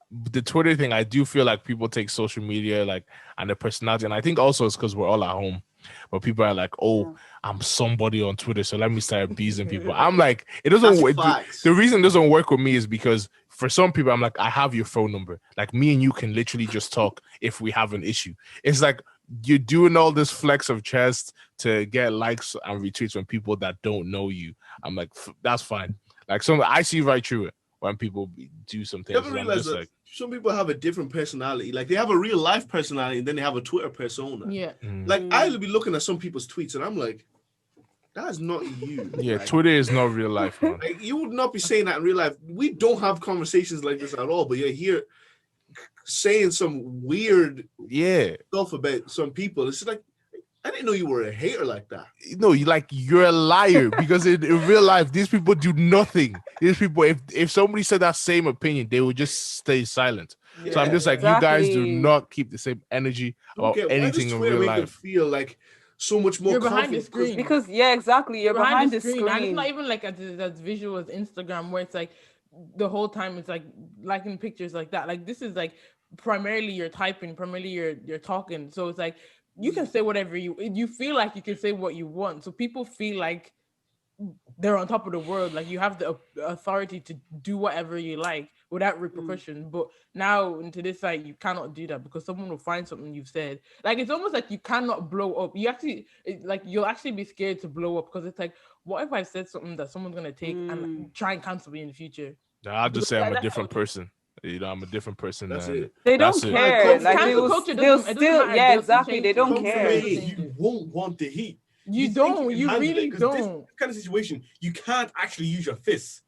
the Twitter thing, I do feel like people take social media like and their personality, and I think also it's because we're all at home, but people are like, oh, I'm somebody on Twitter, so let me start abusing people. I'm like, it doesn't work. The reason it doesn't work with me is because for some people, I'm like, I have your phone number. Like me and you can literally just talk if we have an issue. It's like you're doing all this flex of chest to get likes and retweets from people that don't know you. I'm like, that's fine. Like I see right through it when people do some things. You ever realize that some people have a different personality? Like they have a real life personality and then they have a Twitter persona. Yeah. Like I'll be looking at some people's tweets and I'm like, that's not you. Yeah, like, Twitter is not real life, man. Like, you would not be saying that in real life. We don't have conversations like this at all, but you're here saying some weird stuff about some people. It's like, I didn't know you were a hater like that. No, you're a liar, because in real life, these people do nothing. These people, if somebody said that same opinion, they would just stay silent. Yeah, so I'm just like, you guys do not keep the same energy about anything in real life. Feel like so much more You're behind the confident screen. Because exactly. You're behind the screen. And it's not even like as visual as Instagram, where it's like the whole time it's like liking pictures like that. Like this is like primarily you're typing, primarily you're talking. So it's like you can say whatever you feel like you can say what you want. So people feel like they're on top of the world. Like you have the authority to do whatever you like without repercussion. But now into this side, you cannot do that because someone will find something you've said. Like it's almost like you cannot blow up. You actually like you'll actually be scared to blow up because it's like, what if I said something that someone's gonna take and try and cancel me in the future? I'll just say I'm a different person. You know, I'm a different person. That's it. They don't care. Like they'll still, exactly. They don't care. You won't want the heat. You don't. You really don't. This kind of situation, you can't actually use your fists.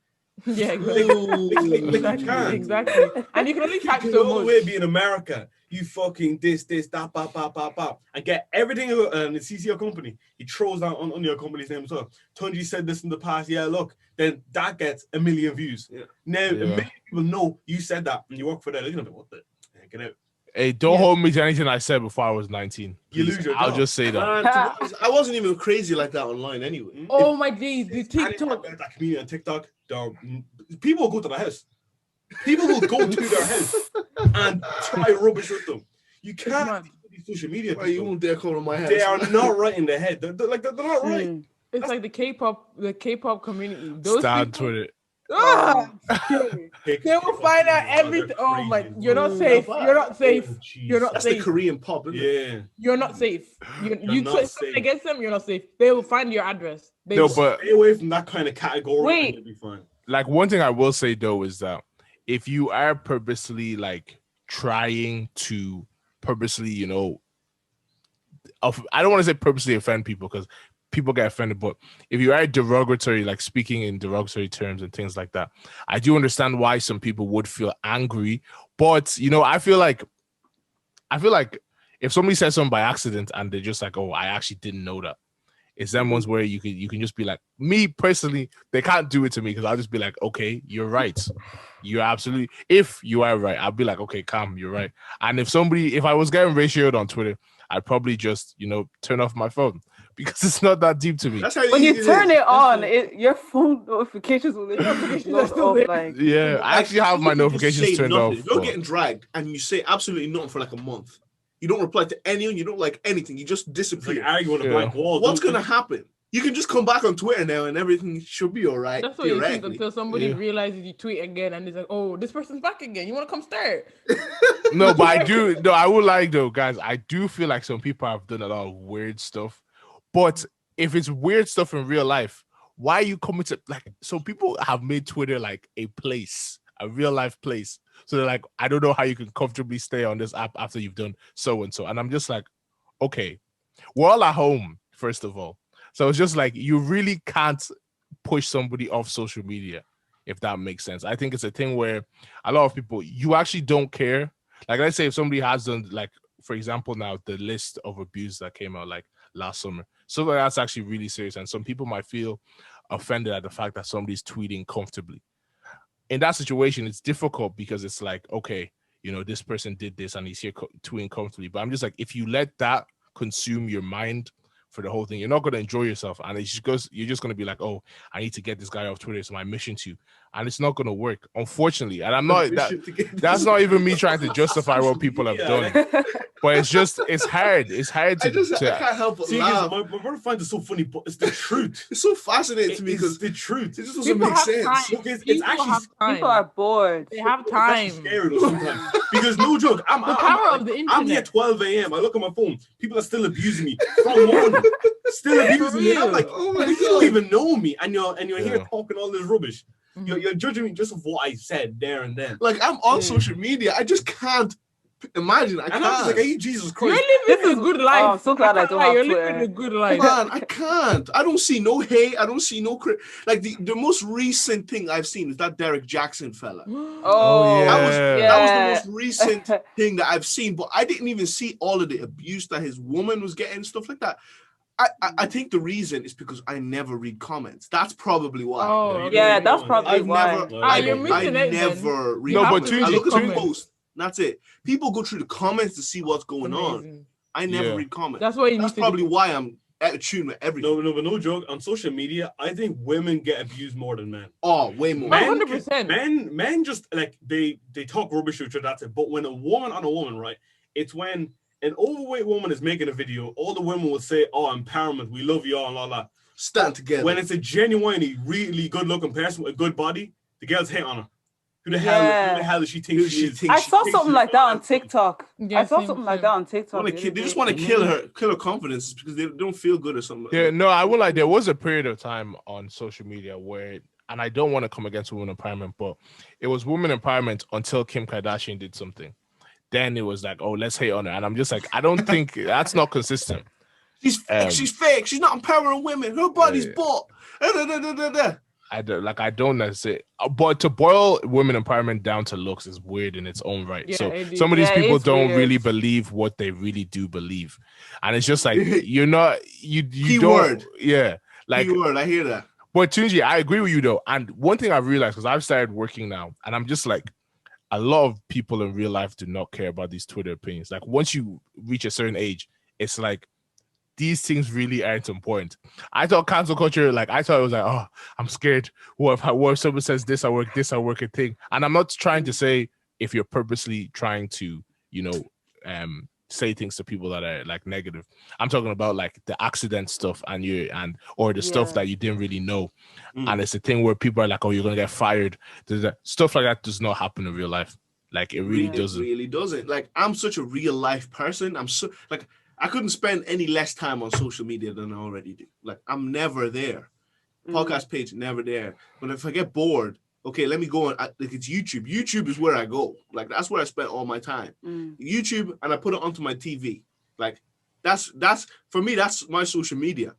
Yeah, exactly. Exactly. And you can only type so much. Way be in America. You fucking this, that, bop, and get everything and the CCO company. He throws that on your company's name as well. Tunchi said this in the past. Yeah, look, then that gets 1 million views. Yeah. Now, 1 million people know you said that and you work for that. They're gonna be, what the heck, get out. Hey, don't hold me to anything I said before I was 19. You lose your job. I'll just say that. I wasn't even crazy like that online anyway. Oh my days, the TikTok. That community on TikTok, people will go to the house. People will go to their house and try rubbish with them. You can't these social media. Why you won't dare call on my house? They are not right in the head. They're not right. It's like the K-pop community. Those Stand people, Twitter. They will find out everything. Oh my! You're not safe. You're not safe. You're not That's safe. the Korean pop, isn't it? You're not safe. You not say against them. You're not safe. They will find your address. No, but stay away from that kind of category. Wait. And you'll be fine. Like one thing I will say though is that if you are purposely like trying to purposely, you know, I don't want to say purposely offend people because people get offended, but if you are derogatory, like speaking in derogatory terms and things like that, I do understand why some people would feel angry. But you know, I feel like if somebody says something by accident and they're just like, "Oh, I actually didn't know that," it's them ones where you can just be like, me personally, they can't do it to me because I'll just be like, "Okay, you're right. You're absolutely. If you are right, I'll be like, okay, calm, you're right." And if I was getting ratioed on Twitter, I'd probably just, you know, turn off my phone because it's not that deep to me. That's how when you turn it on, your phone notifications will off. Like, yeah, I actually have my notifications turned off. You're getting dragged and you say absolutely nothing for like a month. You don't reply to anyone. You don't like anything. You just disappear. Like arguing on a blank wall. What's going to happen? You can just come back on Twitter now and everything should be all right. That's what you think until somebody realizes you tweet again and it's like, oh, this person's back again. You want to come start? No, but I do. No, I would like though, guys. I do feel like some people have done a lot of weird stuff. But if it's weird stuff in real life, why are you coming to like? So people have made Twitter like a place, a real life place. So they're like, I don't know how you can comfortably stay on this app after you've done so and so. And I'm just like, okay, we're all at home, first of all. So it's just like you really can't push somebody off social media, if that makes sense. I think it's a thing where a lot of people, you actually don't care. Like, let's say if somebody has done, like, for example, now the list of abuse that came out like last summer. So that's actually really serious. And some people might feel offended at the fact that somebody's tweeting comfortably. In that situation, it's difficult because it's like, okay, you know, this person did this and he's here tweeting comfortably. But I'm just like, if you let that consume your mind for the whole thing, you're not going to enjoy yourself, and you're just going to be like, oh, I need to get this guy off Twitter. It's my mission to, and it's not going to work, unfortunately. And I'm not that's not even me trying to justify what people have done, but it's hard. It's hard to. I can't help but laugh. My brother finds it so funny, but it's the truth. It's so fascinating to me because the truth. It just doesn't make sense. It's actually people are bored. They have time. It's scary sometimes because no joke. I'm here 12 a.m. I look at my phone. People are still abusing me from morning. Still abusing me. I'm like, oh my God. You don't even know me, and you're here talking all this rubbish. You're judging me just of what I said there and then. Like, I'm on social media. I just can't imagine. I can't. I'm just like, hey, Jesus Christ. You're living a good life. Oh, I'm so glad I don't have You're Twitter. living a good life. Man, I can't. I don't see no hate. I don't see no like the most recent thing I've seen is that Derek Jackson fella. Oh, yeah. That was the most recent thing that I've seen. But I didn't even see all of the abuse that his woman was getting, stuff like that. I think the reason is because I never read comments. That's probably why. Oh, yeah, that's probably why. I never read comments. I look at the post. That's it. People go through the comments to see what's going on. I never read comments. That's why That's probably why I'm out of tune with everything. No, but no joke. On social media, I think women get abused more than men. Oh, way more. 100%. Men just like they talk rubbish to each other. That's it. But when a woman on a woman, right? It's when an overweight woman is making a video, all the women will say, "Oh, empowerment, we love you all," and all that. Stand together. When it's a genuinely, really good-looking person with a good body, the girls hate on her. Who the hell does she think she is? I saw something like that on TikTok. Yeah, I saw something like that on TikTok. They just want to kill her confidence because they don't feel good or something. Yeah, no, I will like. There was a period of time on social media where, and I don't want to come against women empowerment, but it was women empowerment until Kim Kardashian did something. Then it was like, oh, let's hate on her, and I'm just like, I don't think that's not consistent. She's fake. She's not empowering women. Her body's bought. I don't necessarily, but to boil women empowerment down to looks is weird in its own right. Yeah, so some of these people don't really believe what they really do believe, and it's just like you're not you Keyword. Don't. Yeah, like keyword. I hear that. But Tunchi, I agree with you though, and one thing I've realized because I've started working now, and I'm just like, a lot of people in real life do not care about these Twitter opinions. Like once you reach a certain age, it's like these things really aren't important. I thought cancel culture, like I thought it was like, oh, I'm scared. What if someone says this, I work a thing. And I'm not trying to say if you're purposely trying to, say things to people that are like negative. I'm talking about like the accident stuff or the stuff that you didn't really know. And it's the thing where people are like, oh, you're gonna get fired. Stuff like that does not happen in real life. Like it really doesn't. It really doesn't. Like I'm such a real life person. I'm so like I couldn't spend any less time on social media than I already do. Like I'm never there. Podcast page, never there. But if I get bored, okay, let me go on. Like it's YouTube. YouTube is where I go. Like that's where I spend all my time. YouTube, and I put it onto my TV. Like that's for me. That's my social media.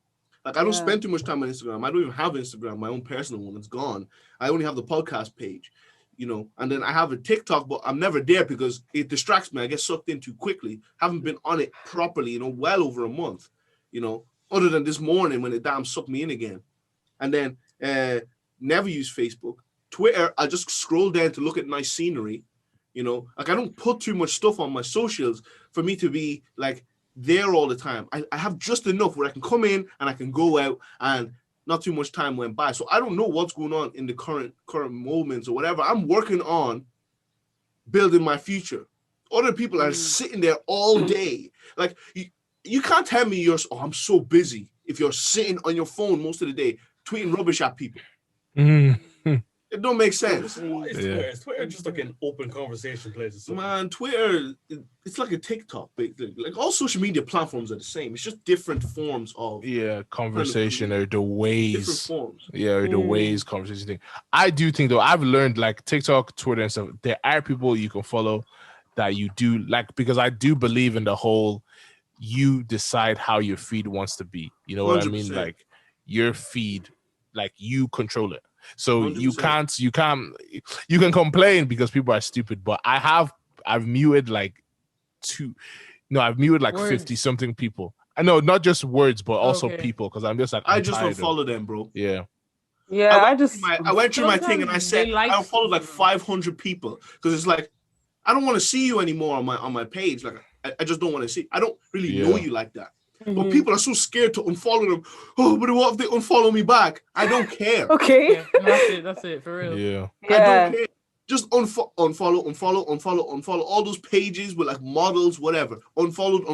Like I don't spend too much time on Instagram. I don't even have Instagram. My own personal one, it's gone. I only have the podcast page. And then I have a TikTok, but I'm never there because it distracts me. I get sucked in too quickly. Haven't been on it properly, well over a month, other than this morning when it damn sucked me in again. And then never use Facebook. Twitter, I just scroll down to look at nice scenery, like I don't put too much stuff on my socials for me to be like there all the time. I have just enough where I can come in and I can go out and not too much time went by. So I don't know what's going on in the current moments or whatever. I'm working on building my future. Other people are sitting there all day. Like you can't tell me I'm so busy if you're sitting on your phone most of the day tweeting rubbish at people. It don't make sense. Is Twitter just like an open conversation place? Man, Twitter, it's like a TikTok. Like all social media platforms are the same. It's just different forms of conversation or the ways. Different forms. Yeah, or the ways conversation thing. I do think though, I've learned like TikTok, Twitter, and stuff. There are people you can follow that you do like because I do believe in the whole. You decide how your feed wants to be. You know what 100%. I mean? Like your feed, like you control it. So 100%. you can complain because people are stupid, but I've muted like 50 something people. I know not just words, but also people because I'm just like I just don't follow them, bro. Yeah. Yeah, I went through my thing and I said I followed like 500 people because it's like I don't want to see you anymore on my page. Like I just don't want to see. I don't really know you like that. But people are so scared to unfollow them. Oh, but what if they unfollow me back? I don't care. Okay. Yeah, that's it, for real. Yeah. I don't care. Just unfollow all those pages with like models, whatever. Unfollowed.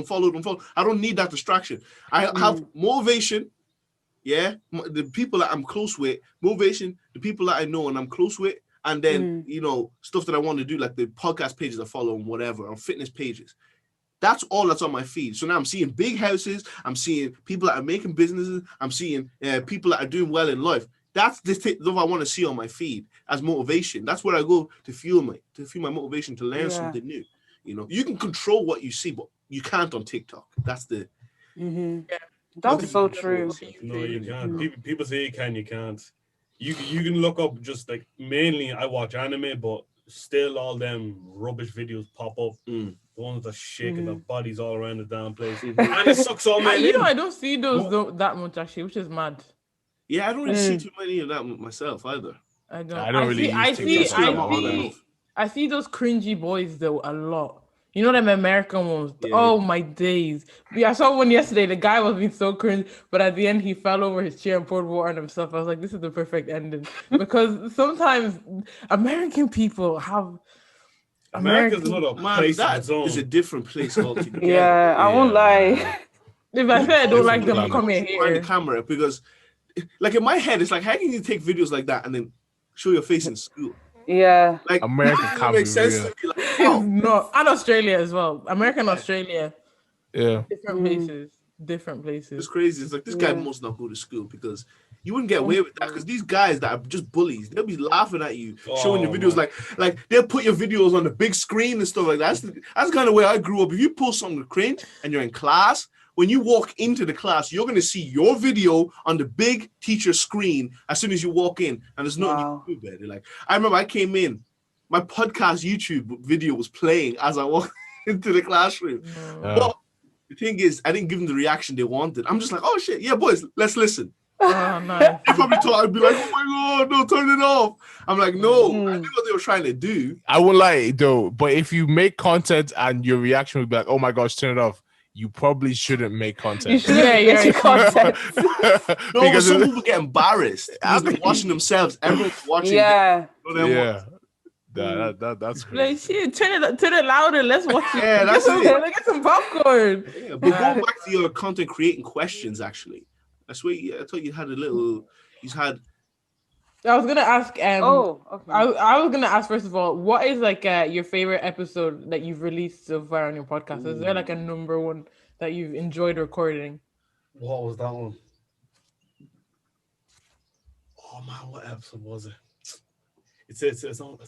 I don't need that distraction. I have motivation. Yeah. The people that I'm close with, motivation, the people that I know and I'm close with, and then, stuff that I want to do, like the podcast pages I follow and whatever, or fitness pages. That's all that's on my feed. So now I'm seeing big houses. I'm seeing people that are making businesses. I'm seeing people that are doing well in life. That's the stuff I want to see on my feed as motivation. That's where I go to fuel my motivation to learn something new. You can control what you see, but you can't on TikTok. That's the. That's so true. No, you can't. People say you can, you can't. You can look up just like mainly I watch anime, but still all them rubbish videos pop up. The ones that shaking their bodies all around the damn place. And it sucks all my I don't see those that much actually, which is mad. Yeah, I don't really see too many of that myself either. I don't really I see those cringy boys though a lot. You know them American ones. Yeah. Oh my days! Yeah, I saw one yesterday. The guy was being so cringe, but at the end he fell over his chair and poured water on himself. I was like, this is the perfect ending because sometimes American people have America's American. another Man, place of that its own. is a different place altogether. Yeah, I won't lie. If I say I don't like them, planet. come in Behind the here. camera, because like in my head, it's like, how can you take videos like that and then show your face in school? Yeah. Like America it can't makes be sense real. to me. Like, It's wow. not, and Australia as well. America and Australia, Yeah. different places, different places. It's crazy. It's like this guy Yeah. must not go to school because you wouldn't get away with that. Because these guys that are just bullies, they'll be laughing at you, showing your videos. Man. Like they'll put your videos on the big screen and stuff like that. That's kind of where I grew up. If you post something cringe and you're in class, when you walk into the class, you're gonna see your video on the big teacher screen as soon as you walk in, and there's nothing Wow. you can do about it. Like I remember I came in, my podcast YouTube video was playing as I walked into the classroom. But the thing is, I didn't give them the reaction they wanted. I'm just like, oh shit, yeah, boys, let's listen. Oh, nice. They probably thought I'd be like, oh my god, no, turn it off. I'm like, no, I knew what they were trying to do. I won't lie though, but if you make content and your reaction would be like, "Oh my gosh, turn it off," you probably shouldn't make You content. shouldn't get your content. No, but Because some it- people get embarrassed because they're watching themselves. Everyone's watching. Yeah. them. yeah, that's crazy. Like, shit, turn it louder. Let's watch it. Yeah, that's get some, it. Get some popcorn. Yeah, but going back to your content creating questions, actually, I swear, I thought you had a little. You had. I was gonna ask. Oh, okay. I was gonna ask first of all, what is like your favorite episode that you've released so far on your podcast? Is there like a number one that you've enjoyed recording? What was that one? Oh man, what episode was it? It's not.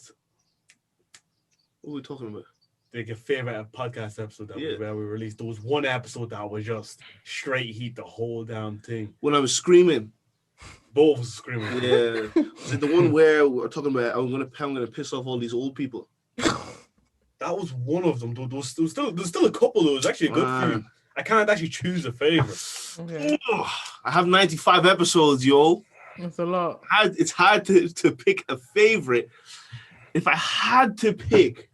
What are we talking about? Like a favorite podcast episode that Yeah. we released. There was one episode that was just straight heat, the whole damn thing. When I was screaming. Both was screaming. Yeah. Was it the one where we're talking about I'm gonna piss off all these old people? That was one of them. There was still a couple. There was actually a good few. I can't actually choose a favorite. Okay. I have 95 episodes, yo. That's a lot. It's hard to pick a favorite. If I had to pick,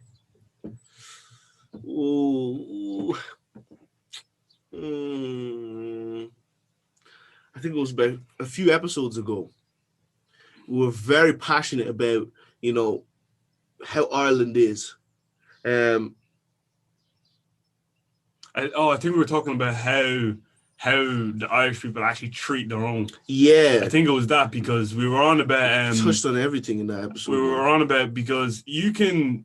I think it was about a few episodes ago. We were very passionate about, how Ireland is. I think we were talking about how the Irish people actually treat their own. Yeah. I think it was that because we were on about touched on everything in that episode. We were on about because you can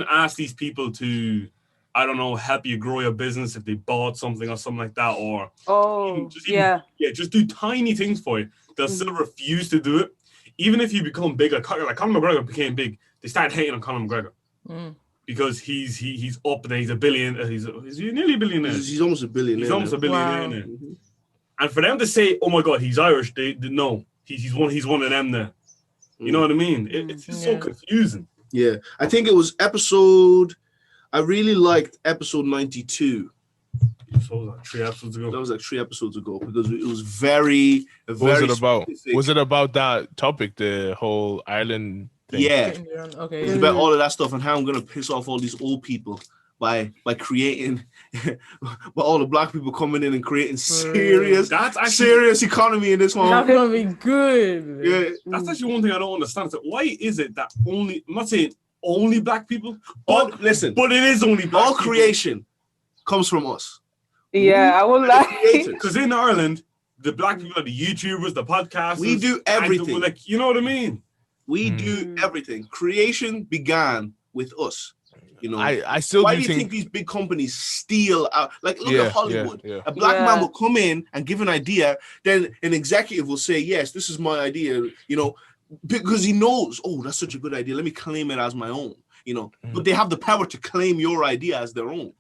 ask these people to, I don't know, help you grow your business if they bought something or something like that, or just do tiny things for you. They'll still refuse to do it, even if you become big. Like Conor McGregor became big, they started hating on Conor McGregor because he's up there. He's a billion. He's nearly a billionaire. He's almost a billionaire. He's almost a billionaire. Wow. Now. And for them to say, "Oh my God, he's Irish," they no, he's one of them there. You know what I mean? It's just so confusing. Yeah, I think it was episode. I really liked episode 92. So was that 3 episodes ago? That was like 3 episodes ago because it was very. What was it about? Specific. Was it about that topic, the whole Ireland thing? Yeah. Okay. It's about all of that stuff and how I'm gonna piss off all these old people by creating, but all the black people coming in and creating serious economy in this one. That's gonna be good. Yeah, that's actually one thing I don't understand. It's like, why is it that only? I'm not saying only black people, but listen, but it is only black all people. creation comes from us. Yeah, I will lie. Because in Ireland, the black people are the YouTubers, the podcasters. We do everything. Like, you know what I mean? We do everything. Creation began with us. I still why do you think these big companies steal out? Like, look at Hollywood. Yeah. A black man will come in and give an idea, then an executive will say, "Yes, this is my idea." Because he knows, oh, that's such a good idea. Let me claim it as my own. But they have the power to claim your idea as their own.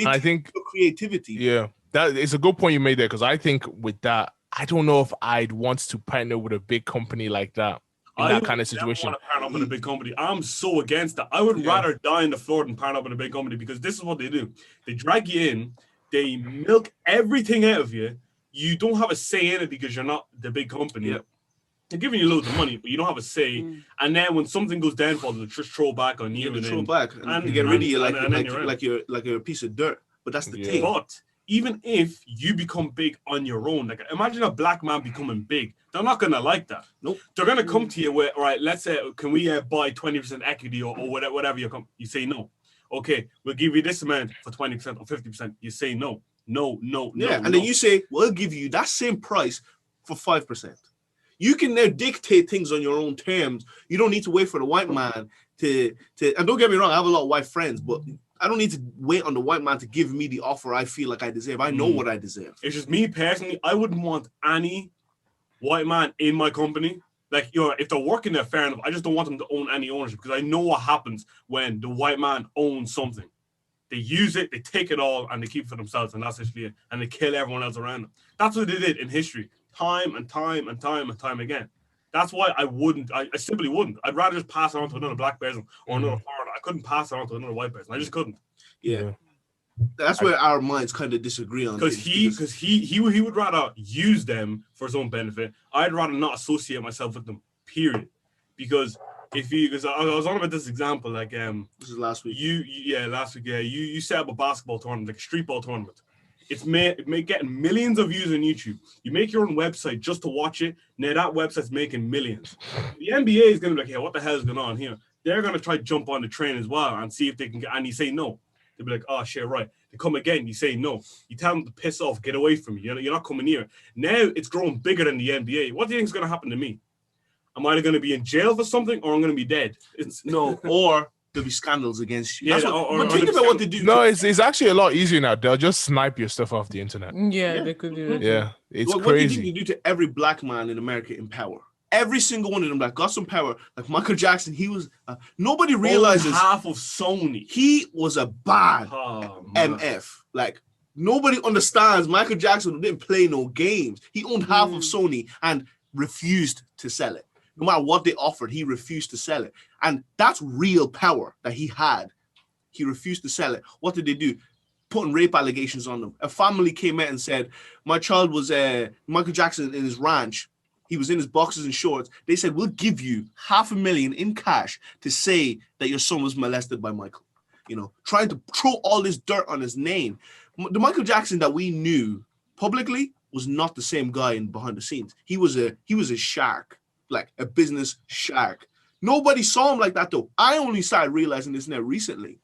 I think creativity. Yeah, that is a good point you made there. Because I think with that, I don't know if I'd want to partner with a big company like that. In that kind of situation. I want to partner up with a big company. I'm so against that. I would rather die on the floor than partner up with a big company because this is what they do. They drag you in, they milk everything out of you. You don't have a say in it because you're not the big company. Yep. They're giving you loads of money, but you don't have a say. And then when something goes downfall, they'll just throw back on you. Throw back and get rid of you like you're a piece of dirt. But that's the thing. But even if you become big on your own, like imagine a black man becoming big, they're not gonna like that. Nope. They're gonna come to you with, all right, let's say, can we buy 20% equity or whatever you say no. Okay, we'll give you this amount for 20% or 50%. You say no. Yeah, and then you say, we'll give you that same price for 5%. You can now dictate things on your own terms. You don't need to wait for the white man to and don't get me wrong, I have a lot of white friends, but I don't need to wait on the white man to give me the offer I feel like I deserve. I know what I deserve. It's just me personally. I wouldn't want any white man in my company. Like, if they're working there, fair enough. I just don't want them to own any ownership because I know what happens when the white man owns something. They use it, they take it all, and they keep it for themselves, and that's actually it. And they kill everyone else around them. That's what they did in history, time and time again. That's why I simply wouldn't. I'd rather just pass it on to another black person or another foreigner. I couldn't pass it on to another white person. I just couldn't. Yeah. That's where our minds kind of disagree on. Because he would rather use them for his own benefit. I'd rather not associate myself with them, period. Because I was on about this example, like this is last week. Last week, you set up a basketball tournament, like a street ball tournament. It's getting millions of views on YouTube. You make your own website just to watch it. Now that website's making millions. The NBA is going to be like, hey, what the hell is going on here? They're going to try to jump on the train as well and see if they can get, and you say no. They'll be like, oh, shit, right. They come again, you say no. You tell them to piss off, get away from me. You're not coming near. Now it's growing bigger than the NBA. What do you think is going to happen to me? Am I going to be in jail for something or I'm going to be dead? Or there'll be scandals against you. Yeah, but think about what they do. No, it's actually a lot easier now. They'll just snipe your stuff off the internet. Yeah, they could do it. Yeah, it's What do you think they do to every black man in America in power? Every single one of them that got some power, like Michael Jackson, he was. Nobody realizes half of Sony. He was a bad MF. Like nobody understands. Michael Jackson didn't play no games. He owned half of Sony and refused to sell it. No matter what they offered, he refused to sell it, and that's real power that he had. He refused to sell it. What did they do? Putting rape allegations on them. A family came out and said, "My child was Michael Jackson in his ranch." He was in his boxers and shorts. They said, we'll give you $500,000 in cash to say that your son was molested by Michael. Trying to throw all this dirt on his name. The Michael Jackson that we knew publicly was not the same guy behind the scenes. He was a shark, like a business shark. Nobody saw him like that, though. I only started realizing this now recently.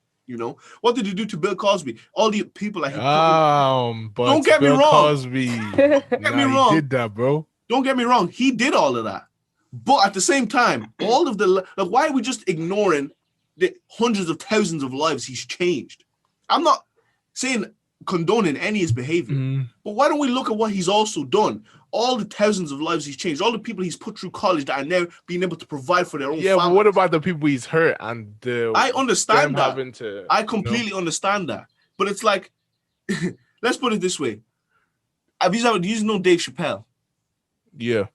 What did he do to Bill Cosby? All the people that he but don't get Bill me wrong. Cosby. Get me wrong. He did that, bro. Don't get me wrong. He did all of that. But at the same time, all of why are we just ignoring the hundreds of thousands of lives he's changed? I'm not saying condoning any of his behavior, but why don't we look at what he's also done? All the thousands of lives he's changed, all the people he's put through college that are now being able to provide for their own families. But what about the people he's hurt and I understand that. I completely understand that. But it's like, let's put it this way. Have you know Dave Chappelle? Yeah.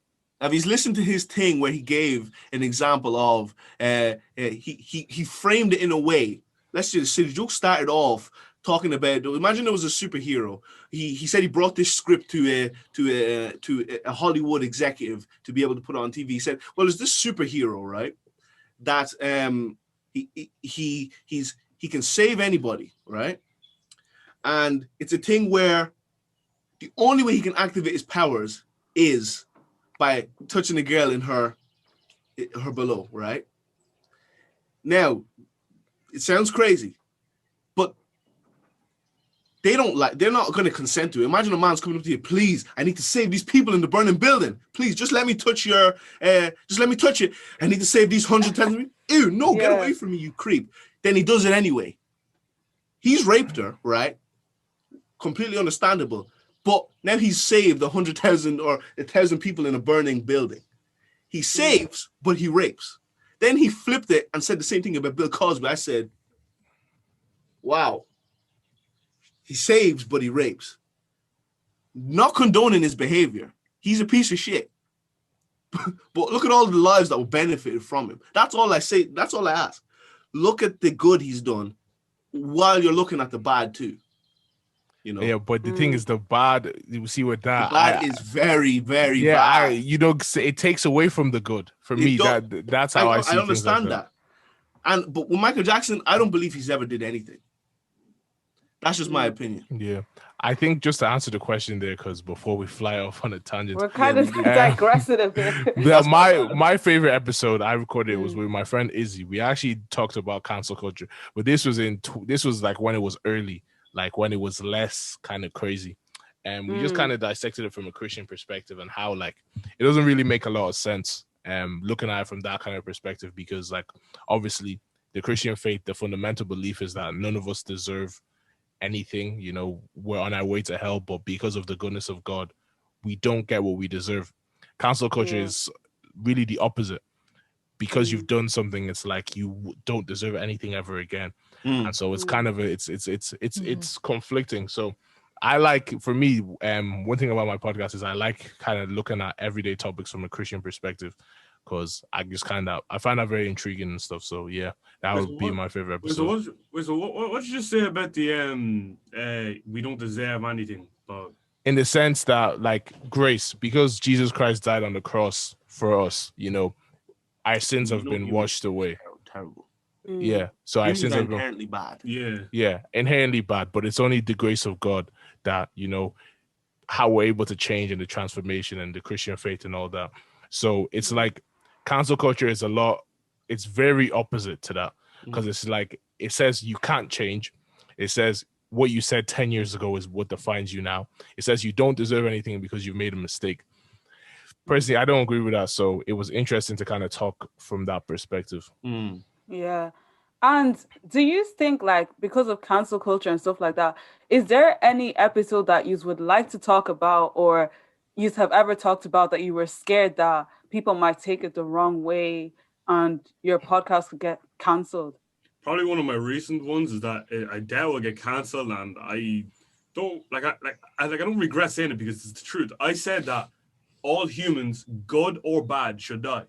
Have you listened to his thing where he gave an example of he framed it in a way. Let's just say the joke started off talking about. Imagine there was a superhero. He said he brought this script to a Hollywood executive to be able to put it on TV. He said, "Well, there's this superhero, right? That he can save anybody, right? And it's a thing where the only way he can activate his powers is by touching a girl in her below, right? Now, it sounds crazy, but they're not going to consent to it. Imagine a man's coming up to you, please, I need to save these people in the burning building. Please, just let me touch it. I need to save these 110 of me. Ew, no, get away from me, you creep. Then he does it anyway. He's raped her, right? Completely understandable. But now he's saved 100,000 or 1,000 people in a burning building. He saves, but he rapes. Then he flipped it and said the same thing about Bill Cosby. I said, wow. He saves, but he rapes. Not condoning his behavior. He's a piece of shit. But look at all the lives that were benefited from him. That's all I say. That's all I ask. Look at the good he's done while you're looking at the bad too. You know, Yeah, but the thing is, the bad. You see with that, the bad is very, very yeah, bad. you don't say it takes away from the good. For me, that's how I see I things like understand that. But with Michael Jackson, I don't believe he's ever did anything. That's just my opinion. Yeah, I think just to answer the question there, because before we fly off on a tangent, we're kind of digressing a bit. My favorite episode I recorded was with my friend Izzy. We actually talked about cancel culture, but this was like when it was early, like when it was less kind of crazy, and we just kind of dissected it from a Christian perspective and how like it doesn't really make a lot of sense looking at it from that kind of perspective, because like obviously the Christian faith, the fundamental belief is that none of us deserve anything. You know, we're on our way to hell, but because of the goodness of God, we don't get what we deserve. Cancel culture is really the opposite. Because you've done something, it's like you don't deserve anything ever again. And so it's kind of it's conflicting. So I like, for me, one thing about my podcast is I like kind of looking at everyday topics from a Christian perspective, because I find that very intriguing and stuff. So yeah, that would be my favorite episode. So what did you say about the we don't deserve anything? But in the sense that like grace, because Jesus Christ died on the cross for us, you know, our sins have been washed away. Terrible. Yeah. So our sins are inherently bad. Yeah, inherently bad. But it's only the grace of God that, you know, how we're able to change and the transformation and the Christian faith and all that. So it's like cancel culture is it's very opposite to that, because it's like it says you can't change. It says what you said 10 years ago is what defines you now. It says you don't deserve anything because you've made a mistake. Personally, I don't agree with that. So it was interesting to kind of talk from that perspective. Yeah. And do you think, like, because of cancel culture and stuff like that, is there any episode that you would like to talk about, or you have ever talked about, that you were scared that people might take it the wrong way and your podcast could get cancelled? Probably one of my recent ones is that I doubt will get cancelled, and I don't I don't regret saying it because it's the truth. I said that all humans, good or bad, should die.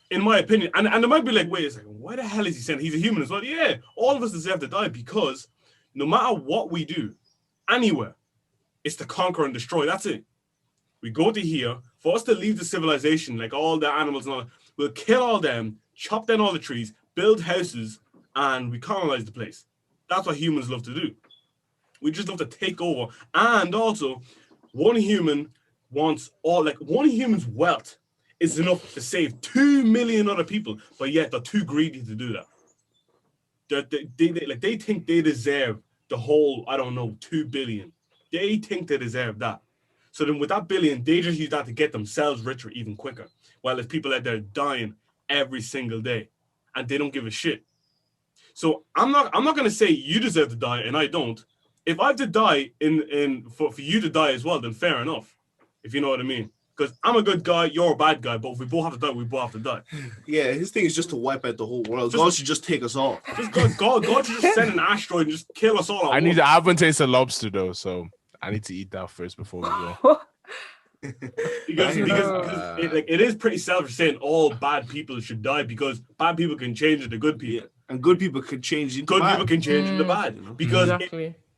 In my opinion, and it might be like, wait a second, why the hell is he saying he's a human as well? Yeah, all of us deserve to die, because no matter what we do, anywhere, it's to conquer and destroy. That's it. We go to here, for us to leave the civilization, like all the animals and all, we'll kill all them, chop down all the trees, build houses, and we colonize the place. That's what humans love to do. We just love to take over. And also, one human's wealth is enough to save 2 million other people, but yet they're too greedy to do that. They think they deserve the whole, 2 billion. They think they deserve that. So then with that billion, they just use that to get themselves richer even quicker. While there's people out there dying every single day, and they don't give a shit. So I'm not gonna say you deserve to die and I don't. If I have to die for you to die as well, then fair enough. If you know what I mean. Because I'm a good guy, you're a bad guy, but if we both have to die, we both have to die. Yeah, his thing is just to wipe out the whole world. God should just take us off. God should just send an asteroid and just kill us all. I haven't tasted lobster though, so I need to eat that first before we go. because it is pretty selfish saying all bad people should die, because bad people can change into good people. Yeah. And good people can change into bad. People can change into bad. Because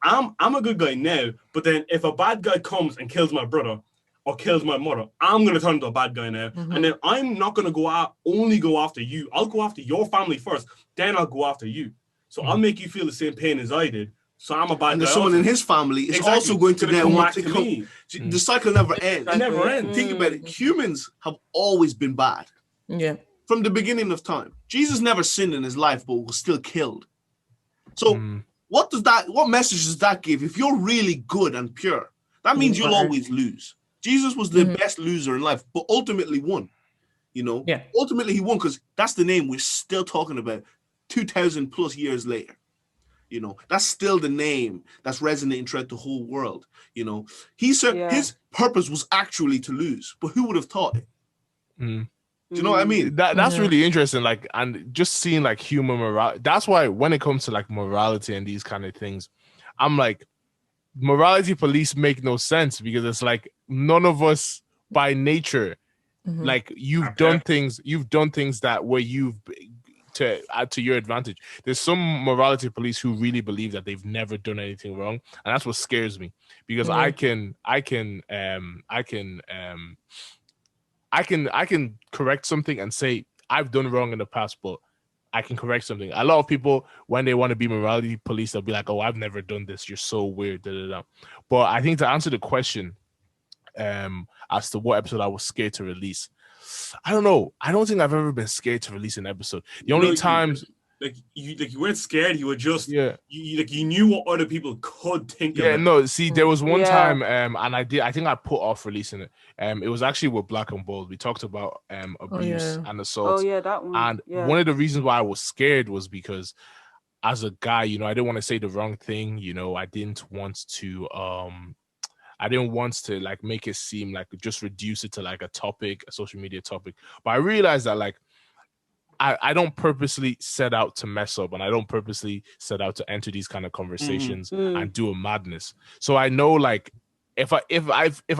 I'm a good guy now, but then if a bad guy comes and kills my brother or kills my mother, I'm going to turn into a bad guy now. And then I'm not going to only go after you. I'll go after your family first, then I'll go after you. So I'll make you feel the same pain as I did. So I'm a bad guy. And there's someone in his family is also going to then want to come. Me. The cycle never ends. It never ends. Think about it. Humans have always been bad. Yeah. From the beginning of time. Jesus never sinned in his life, but was still killed. So what message does that give? If you're really good and pure, that means you'll always lose. Jesus was the best loser in life, but ultimately won. You know? Yeah. Ultimately he won, because that's the name we're still talking about 2,000 plus years later. You know, that's still the name that's resonating throughout the whole world. You know, his purpose was actually to lose, but who would have thought it? Do you know what I mean? That's really interesting. Like, and just seeing like human morality. That's why when it comes to like morality and these kind of things, I'm like, morality police make no sense, because it's like none of us by nature, like you've done things that where you've to add to your advantage. There's some morality police who really believe that they've never done anything wrong, and that's what scares me because I can correct something and say I've done wrong in the past, but I can correct something. A lot of people, when they want to be morality police, they'll be like, "Oh, I've never done this. You're so weird." Da, da, da. But I think to answer the question, as to what episode I was scared to release, I don't know. I don't think I've ever been scared to release an episode. The only times. You weren't scared. You were just you knew what other people could think. Yeah, no. See, there was one time, and I think I put off releasing it. It was actually with Black and Bold. We talked about abuse and assault. Oh yeah, that one. And one of the reasons why I was scared was because, as a guy, I didn't want to say the wrong thing. I didn't want to like make it seem like just reduce it to like a topic, a social media topic. But I realized that like. I don't purposely set out to mess up, and I don't purposely set out to enter these kind of conversations and do a madness. So I know, like, if I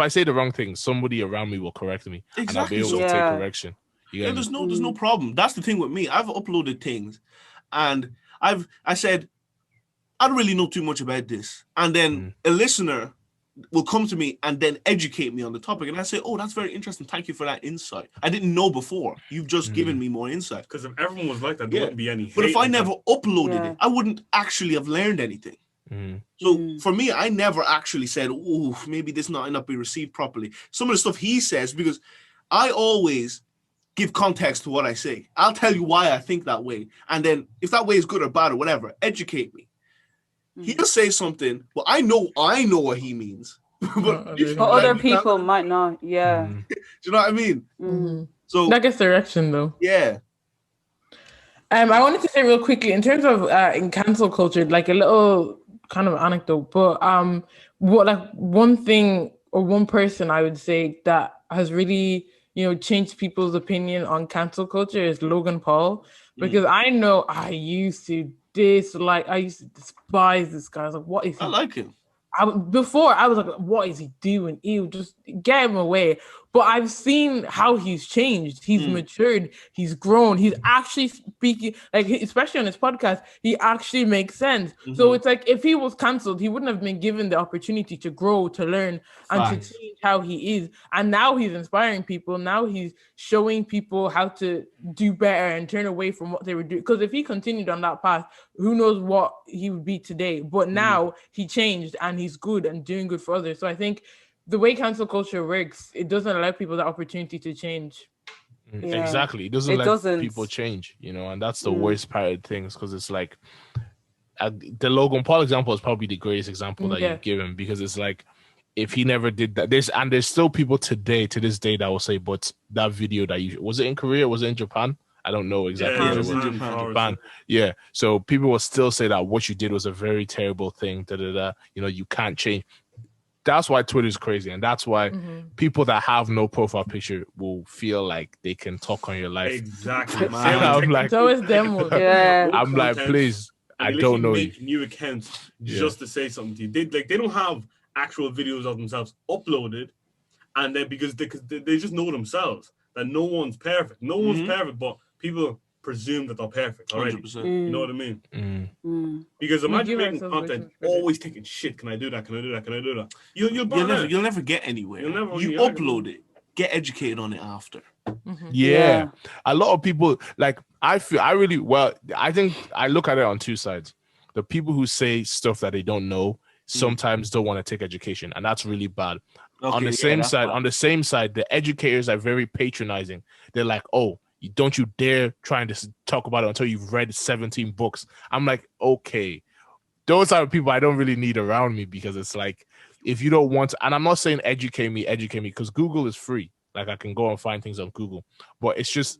say the wrong thing, somebody around me will correct me, and I'll be able to take correction. There's no problem. That's the thing with me. I've uploaded things, and I said I don't really know too much about this, and then a listener will come to me and then educate me on the topic, and I say, "Oh, that's very interesting. Thank you for that insight. I didn't know before. You've just given me more insight." Because if everyone was like that, there wouldn't be any hate. But if I never uploaded it, I wouldn't actually have learned anything. So for me, I never actually said, "Oh, maybe this might not be received properly." Some of the stuff he says, because I always give context to what I say. I'll tell you why I think that way, and then if that way is good or bad or whatever, educate me. He'll say something, well, I know what he means, but other people might not. Yeah. Do you know what I mean? So that gets direction, though. Yeah. I wanted to say real quickly in terms of in cancel culture, like a little kind of anecdote, but what like one thing or one person I would say that has really changed people's opinion on cancel culture is Logan Paul, because I know I used to despise this guy. I was like, what is he? I like him. Before I was like, what is he doing? Ew, just get him away. But I've seen how he's changed. He's matured. He's grown. He's actually speaking, like, especially on his podcast, he actually makes sense. So it's like, if he was cancelled, he wouldn't have been given the opportunity to grow, to learn, and to change how he is. And now he's inspiring people. Now he's showing people how to do better and turn away from what they were doing. Because if he continued on that path, who knows what he would be today. But now he changed and he's good and doing good for others. So I think the way cancel culture works, it doesn't allow people the opportunity to change. Exactly. It doesn't let people change, and that's the worst part of things, because it's like the Logan Paul example is probably the greatest example that you've given, because it's like, if he never did that, there's still people to this day that will say, but that video that was it in Korea? Was it in Japan? I don't know exactly. It was in Japan. Yeah. So people will still say that what you did was a very terrible thing. You can't change. That's why Twitter is crazy, and that's why people that have no profile picture will feel like they can talk on your life. Exactly. I'm like, so is them. I'm like, please, I don't know you. Make new accounts just to say something to you. They don't have actual videos of themselves uploaded, and then because they just know themselves that no one's perfect. No one's perfect, but people presume that they're perfect already. 100%. You know what I mean? Because imagine making content, always taking shit. Can I do that? Can I do that? Can I do that? You'll never get anywhere. You upload it. Get educated on it after. Yeah. A lot of people, like, I think I look at it on two sides. The people who say stuff that they don't know sometimes don't want to take education, and that's really bad. On the same side, the educators are very patronizing. They're like, "Oh, don't you dare trying to talk about it until you've read 17 books." I'm like, okay, those are people I don't really need around me, because it's like, if you don't want to, and I'm not saying educate me, because Google is free. Like, I can go and find things on Google, but it's just,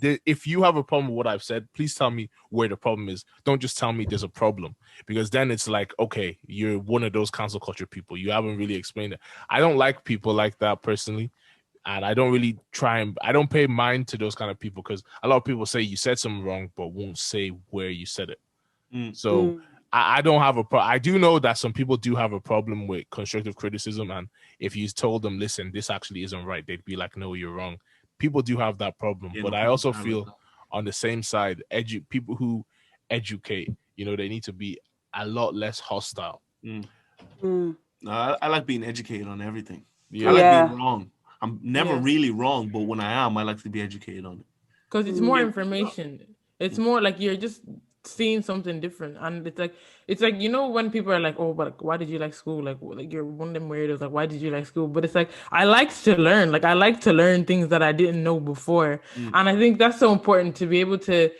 if you have a problem with what I've said, please tell me where the problem is. Don't just tell me there's a problem, because then it's like, okay, you're one of those cancel culture people. You haven't really explained it. I don't like people like that personally. And I don't really I don't pay mind to those kind of people, because a lot of people say you said something wrong, but won't say where you said it. So I don't have a problem. I do know that some people do have a problem with constructive criticism. And if you told them, listen, this actually isn't right, they'd be like, no, you're wrong. People do have that problem. But I also feel on the same side, people who educate, you know, they need to be a lot less hostile. No, I like being educated on everything. Yeah. I like being wrong. I'm never really wrong, but when I am, I like to be educated on it. Because it's more information. It's more like you're just seeing something different, and it's like you know when people are like, oh, but why did you like school? Like you're one of them weirdos. Like, why did you like school? But it's like I like to learn. Like I like to learn things that I didn't know before, and I think that's so important to be able to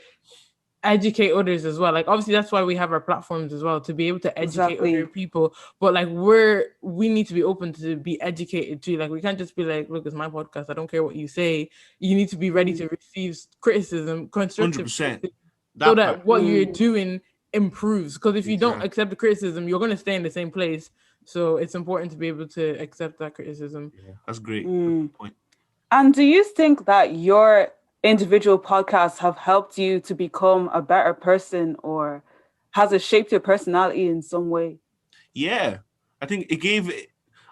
educate others as well. Like obviously that's why we have our platforms as well, to be able to educate other people, but like we need to be open to be educated too. Like we can't just be like, look, it's my podcast, I don't care what you say. You need to be ready to receive criticism, constructive 100%. criticism, so that what you're doing improves, because if you don't accept the criticism, you're going to stay in the same place. So it's important to be able to accept that criticism. That's great. Good point. And do you think that your individual podcasts have helped you to become a better person, or has it shaped your personality in some way? Yeah, I think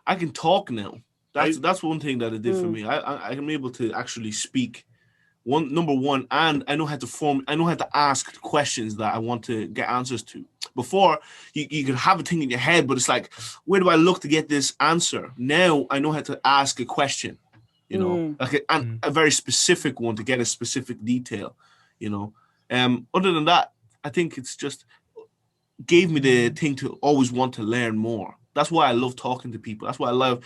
I can talk now. That's one thing that it did for me. I am able to actually speak. Number one, and I know how to ask questions that I want to get answers to. Before, you could have a thing in your head, but it's like, where do I look to get this answer? Now I know how to ask a question. You know, like a very specific one to get a specific detail, you know. Other than that, I think it's just gave me the thing to always want to learn more. That's why I love talking to people. That's why I love.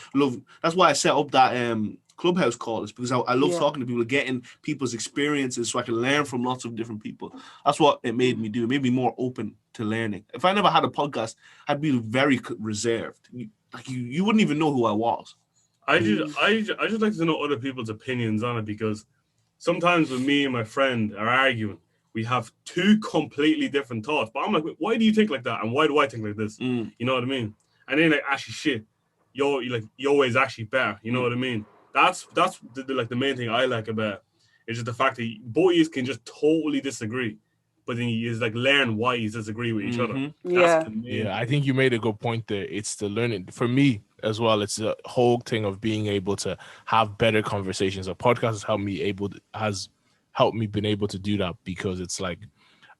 That's why I set up that Clubhouse call. Is because I love talking to people, getting people's experiences, so I can learn from lots of different people. That's what it made me do. It made me more open to learning. If I never had a podcast, I'd be very reserved. You wouldn't even know who I was. I just like to know other people's opinions on it, because sometimes when me and my friend are arguing, we have two completely different thoughts. But I'm like, why do you think like that? And why do I think like this? You know what I mean? And then like, actually, shit, your way is actually better. You know what I mean? That's the main thing I like about it. It's just the fact that both of you can just totally disagree, but then you just like learn why you disagree with each other. Yeah, I think you made a good point there. It's the learning for me as well. It's the whole thing of being able to have better conversations. A podcast has helped me been able to do that, because it's like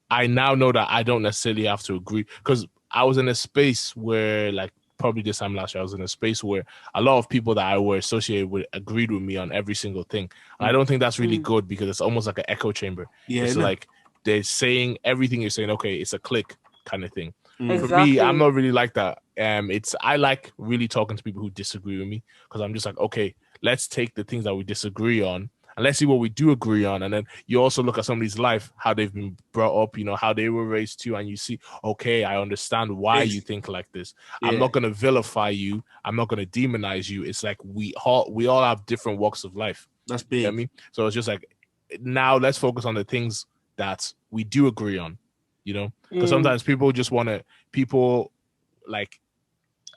I now know that I don't necessarily have to agree, because I was in a space where, like, probably this time last year, I was in a space where a lot of people that I were associated with agreed with me on every single thing. And I don't think that's really good, because it's almost like an echo chamber. It's like they're saying everything you're saying, okay, it's a click kind of thing. For me, I'm not really like that. I like really talking to people who disagree with me, because I'm just like, okay, let's take the things that we disagree on and let's see what we do agree on. And then you also look at somebody's life, how they've been brought up, you know, how they were raised too, and you see, okay, I understand why you think like this. I'm not going to vilify you. I'm not going to demonize you. It's like we all have different walks of life. That's big. You know what I mean? So it's just like, now let's focus on the things that we do agree on, you know? Because sometimes people just want to,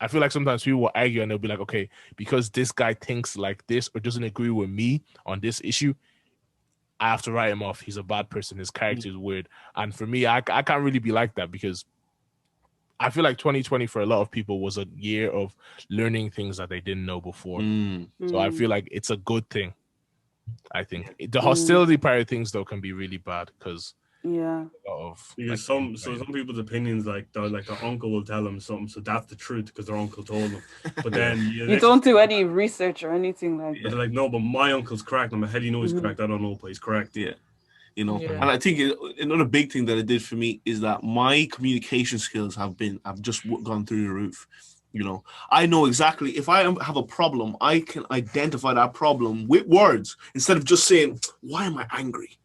I feel like sometimes people will argue and they'll be like, okay, because this guy thinks like this or doesn't agree with me on this issue, I have to write him off. He's a bad person. His character is weird. And for me, I can't really be like that, because I feel like 2020 for a lot of people was a year of learning things that they didn't know before. So I feel like it's a good thing. I think the hostility part of things, though, can be really bad, because some people's opinions, like their uncle will tell them something, so that's the truth because their uncle told them. But then you don't do any research or anything like that. They're like, no, but my uncle's correct. I'm like, how do you know he's correct? I don't know, but he's correct. Yeah, you know. And I think another big thing that it did for me is that my communication skills have just gone through the roof. You know, I know exactly, if I have a problem, I can identify that problem with words instead of just saying, why am I angry?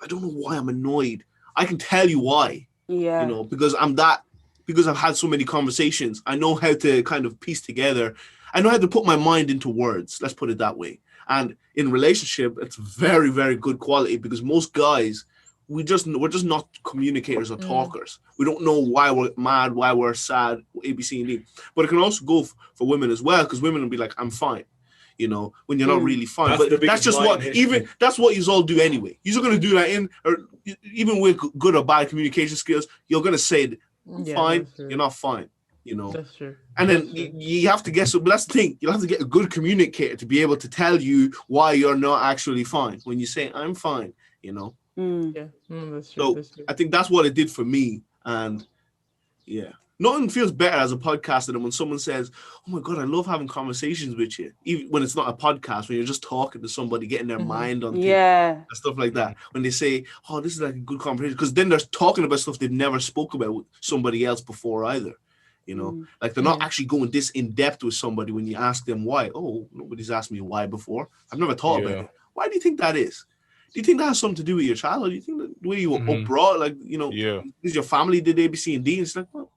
I don't know why I'm annoyed. I can tell you why. Yeah. You know, because I've had so many conversations. I know how to kind of piece together. I know how to put my mind into words. Let's put it that way. And in relationship, it's very, very good quality, because most guys, we're just not communicators or talkers. We don't know why we're mad, why we're sad, A, B, C, and D. But it can also go for women as well, because women will be like, I'm fine. You know, when you're not really fine. That's just that's what you all do anyway. You're going to do that even with good or bad communication skills, you're going to say, fine, you're not fine. You know, that's true. And then you have to guess. But that's the thing. You have to get a good communicator to be able to tell you why you're not actually fine when you say I'm fine. You know. Yeah, that's true. So That's true. I think that's what it did for me. And yeah, nothing feels better as a podcaster than when someone says, "Oh my God, I love having conversations with you." Even when it's not a podcast, when you're just talking to somebody, getting their mind on things and stuff like that. When they say, "Oh, this is like a good conversation," because then they're talking about stuff they've never spoke about with somebody else before either. Like they're not actually going this in depth with somebody when you ask them why. Oh, nobody's asked me why before. I've never thought about it. Why do you think that is? Do you think that has something to do with your childhood? Do you think that the way you were brought, like, is your family did A, B, C, and D? And it's like, well,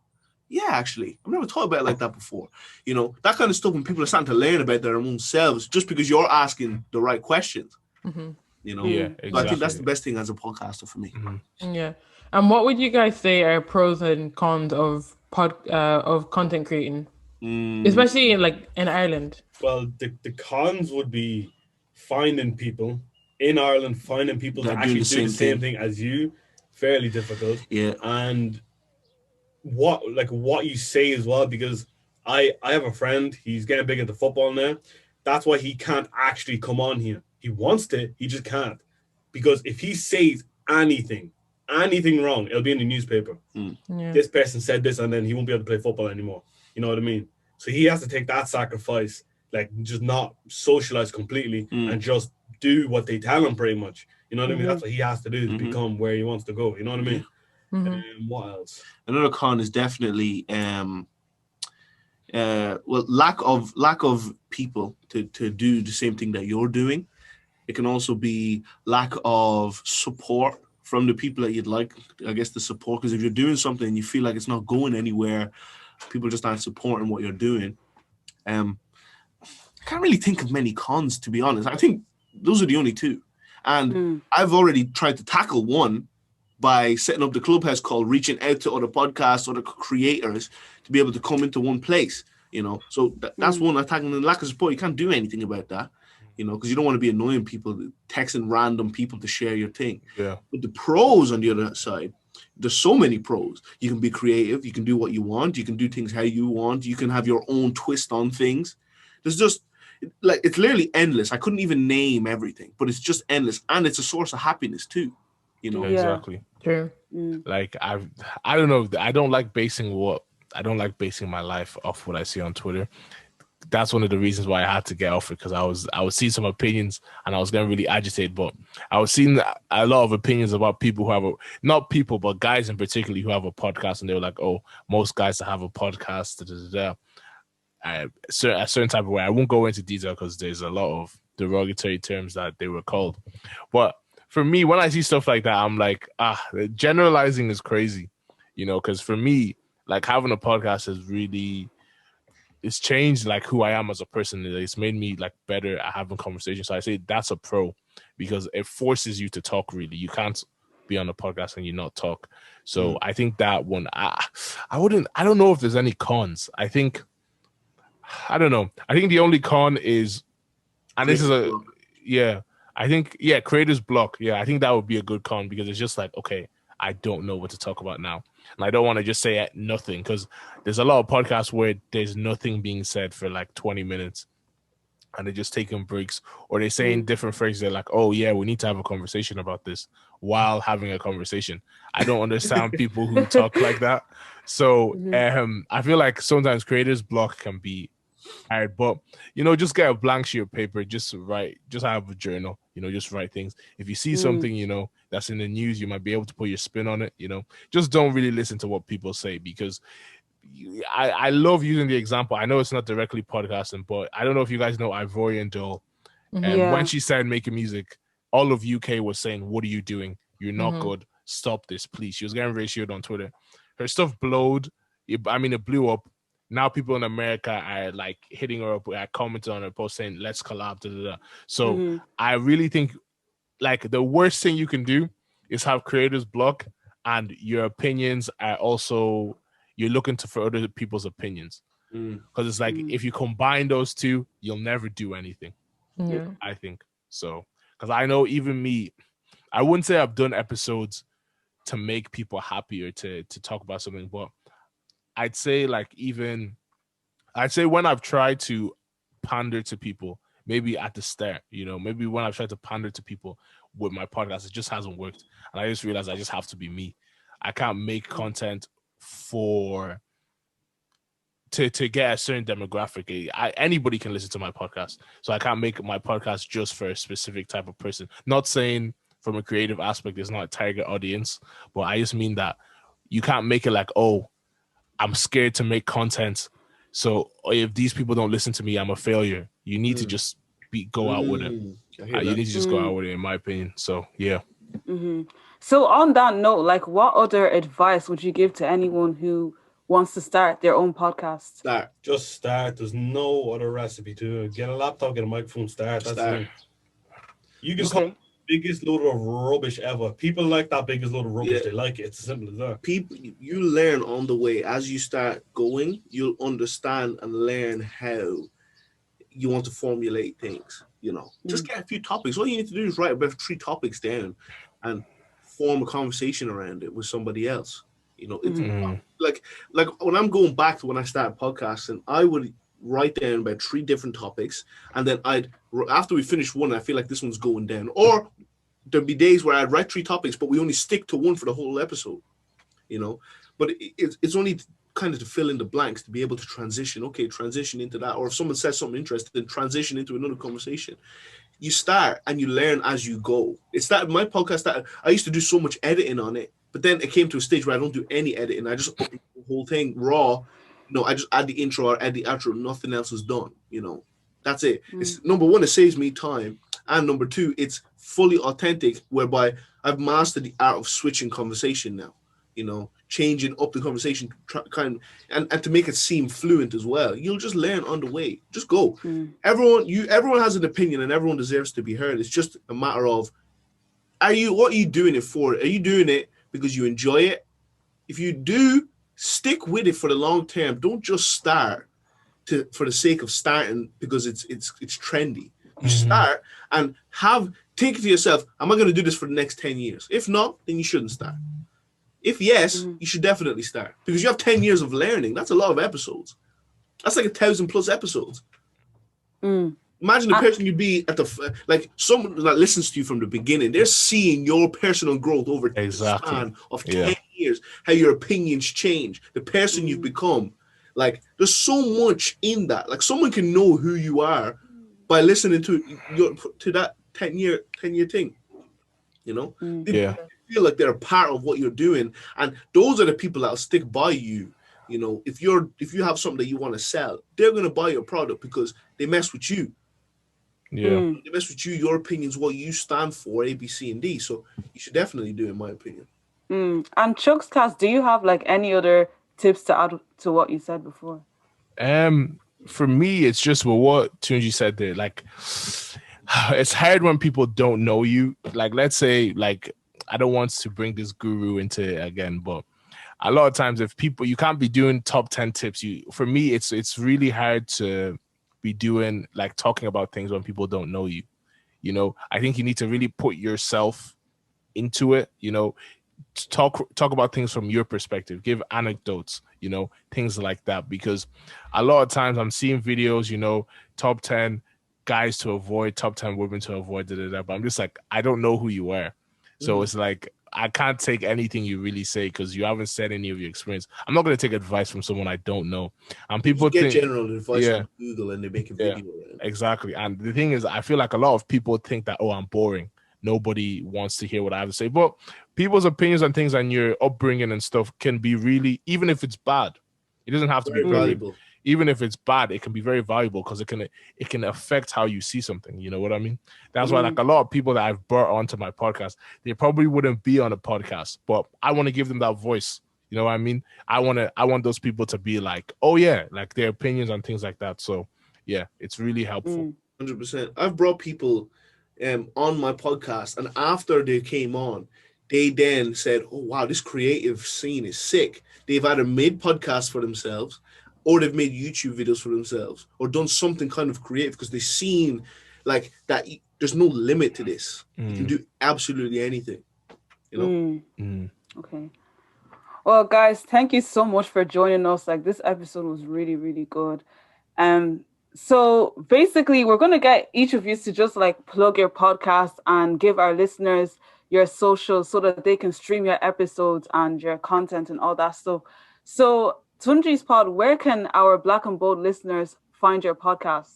yeah, actually, I've never thought about it like that before. That kind of stuff when people are starting to learn about their own selves just because you're asking the right questions. Yeah, exactly. So I think that's the best thing as a podcaster for me. Yeah. And what would you guys say are pros and cons of content creating, especially in Ireland? Well, the cons would be finding people in Ireland, finding people to actually do the same thing as you, fairly difficult. Yeah. And what you say as well, because I have a friend, he's getting big into football now. That's why he can't actually come on here. He wants to, he just can't. Because if he says anything wrong, it'll be in the newspaper. Yeah. This person said this, and then he won't be able to play football anymore. You know what I mean? So he has to take that sacrifice, like just not socialize completely and just do what they tell him pretty much. You know what I mean? That's what he has to do to become where he wants to go. You know what I mean? What else? Another con is definitely lack of people to do the same thing that you're doing. It can also be lack of support from the people that you'd like, I guess, the support. Because if you're doing something and you feel like it's not going anywhere, people just aren't supporting what you're doing. I can't really think of many cons, to be honest. I think those are the only two. And I've already tried to tackle one by setting up the clubhouse call, reaching out to other podcasts, other creators to be able to come into one place, So that's one attacking the lack of support. You can't do anything about that, because you don't want to be annoying people, texting random people to share your thing. Yeah. But the pros on the other side, there's so many pros. You can be creative. You can do what you want. You can do things how you want. You can have your own twist on things. There's just it's literally endless. I couldn't even name everything, but it's just endless. And it's a source of happiness too, Exactly. True. Like I don't know. I don't like basing my life off what I see on Twitter. That's one of the reasons why I had to get off it, because I was seeing some opinions and I was getting really agitated. But I was seeing a lot of opinions about people who have not people, but guys in particular who have a podcast, and they were like, "Oh, most guys that have a podcast, a certain type of way." I won't go into detail because there's a lot of derogatory terms that they were called. But for me, when I see stuff like that, I'm like, generalizing is crazy, because for me, like having a podcast has really, it's changed like who I am as a person. It's made me like better at having conversations. So I say that's a pro, because it forces you to talk. Really, you can't be on a podcast and you not talk. So I think that one, I don't know if there's any cons. I don't know. I think the only con is, and this is I think creator's block. Yeah, I think that would be a good con, because it's just like, okay, I don't know what to talk about now. And I don't want to just say nothing, because there's a lot of podcasts where there's nothing being said for like 20 minutes and they're just taking breaks, or they're saying different phrases. They're like, oh yeah, we need to have a conversation about this while having a conversation. I don't understand people who talk like that. So I feel like sometimes creators block can be hard, but just get a blank sheet of paper, just write, just have a journal, just write things. If you see something, that's in the news, you might be able to put your spin on it, just don't really listen to what people say, because I love using the example. I know it's not directly podcasting, but I don't know if you guys know Ivorian Doll. And when she started making music, all of UK was saying, what are you doing? You're not good. Stop this, please. She was getting ratioed on Twitter. Her stuff blowed. It blew up. Now people in America are like hitting her up, commenting on her post saying, let's collab. Da, da, da. So I really think like the worst thing you can do is have creators block, and your opinions are also, you're looking for other people's opinions. Because it's like, if you combine those two, you'll never do anything. I think so. Because I know even me, I wouldn't say I've done episodes to make people happy or to talk about something, but I'd say when I've tried to pander to people, maybe at the start, maybe when I've tried to pander to people with my podcast. It just hasn't worked. And I just realized I just have to be me. I can't make content to get a certain demographic. Anybody can listen to my podcast. So I can't make my podcast just for a specific type of person. Not saying from a creative aspect, there's not a target audience, but I just mean that you can't make it like, oh, I'm scared to make content. So if these people don't listen to me, I'm a failure. You need to just go out with it. You need to just go out with it, in my opinion. So, yeah. Mm-hmm. So on that note, like, what other advice would you give to anyone who wants to start their own podcast? Just start. There's no other recipe to it. Get a laptop, get a microphone, start. That's it. You can talk the biggest load of rubbish ever. People like that biggest load of rubbish. They like it. It's as simple as that. People, you learn on the way. As you start going, you'll understand and learn how you want to formulate things. Just get a few topics. All you need to do is write about 3 topics down and form a conversation around it with somebody else. It's like when I'm going back to when I started podcasting, I would write down about 3 different topics, and then after we finish one, I feel like this one's going down. Or there'd be days where I'd write 3 topics, but we only stick to one for the whole episode. But it's only kind of to fill in the blanks, to be able to transition into that. Or if someone says something interesting, then transition into another conversation. You start and you learn as you go. It's that my podcast that I used to do so much editing on it, but then it came to a stage where I don't do any editing. I just upload the whole thing raw. I just add the intro or add the outro. Nothing else is done. That's it. It's number one, it saves me time, and number 2, it's fully authentic, whereby I've mastered the art of switching conversation now. Changing up the conversation, and to make it seem fluent as well. You'll just learn on the way. Just go. Everyone has an opinion, and everyone deserves to be heard. It's just a matter of, what are you doing it for? Are you doing it because you enjoy it? If you do, stick with it for the long term. Don't just start for the sake of starting because it's trendy. You start and think to yourself, am I going to do this for the next 10 years? If not, then you shouldn't start. If yes, you should definitely start, because you have 10 years of learning. That's a lot of episodes. That's like 1,000+ episodes. Imagine the person you'd be at someone that listens to you from the beginning. They're seeing your personal growth over the span of 10 years, how your opinions change, the person you've become. Like, there's so much in that. Like, someone can know who you are by listening to that 10-year thing. Feel like they're a part of what you're doing, and those are the people that'll stick by you. If you have something that you want to sell, they're going to buy your product because they mess with you. They mess with you, your opinions, what you stand for, A, B, C, and D. So you should definitely do it, in my opinion. And Chukscast, do you have any other tips to add to what you said before? For me, it's just what Tunchi said there. Like, it's hard when people don't know you. Like, let's say, I don't want to bring this guru into it again, but a lot of times, if people, you can't be doing top 10 tips. For me, it's really hard to be doing talking about things when people don't know you. I think you need to really put yourself into it. Talk about things from your perspective. Give anecdotes. Things like that, because a lot of times I'm seeing videos. Top 10 guys to avoid, top 10 women to avoid. But I'm just like, I don't know who you are. So it's like, I can't take anything you really say because you haven't said any of your experience. I'm not going to take advice from someone I don't know. And people get general advice from Google and they make a video. Exactly. And the thing is, I feel like a lot of people think that, I'm boring. Nobody wants to hear what I have to say. But people's opinions on things and your upbringing and stuff can be really, even if it's bad, it doesn't have to be valuable. Even if it's bad, it can be very valuable because it can affect how you see something. You know what I mean? That's why a lot of people that I've brought onto my podcast, they probably wouldn't be on a podcast, but I want to give them that voice. You know what I mean? I want those people to be like, oh yeah, their opinions on things like that. So yeah, it's really helpful. 100%. I've brought people on my podcast, and after they came on, they then said, oh wow, this creative scene is sick. They've either made podcasts for themselves, or they've made YouTube videos for themselves, or done something kind of creative because they've seen that there's no limit to this. You can do absolutely anything, Okay. Well, guys, thank you so much for joining us. This episode was really, really good. So basically, we're going to get each of you to just like plug your podcast and give our listeners your socials so that they can stream your episodes and your content and all that stuff. So, Tunji's Pod, where can our Black and Bold listeners find your podcast?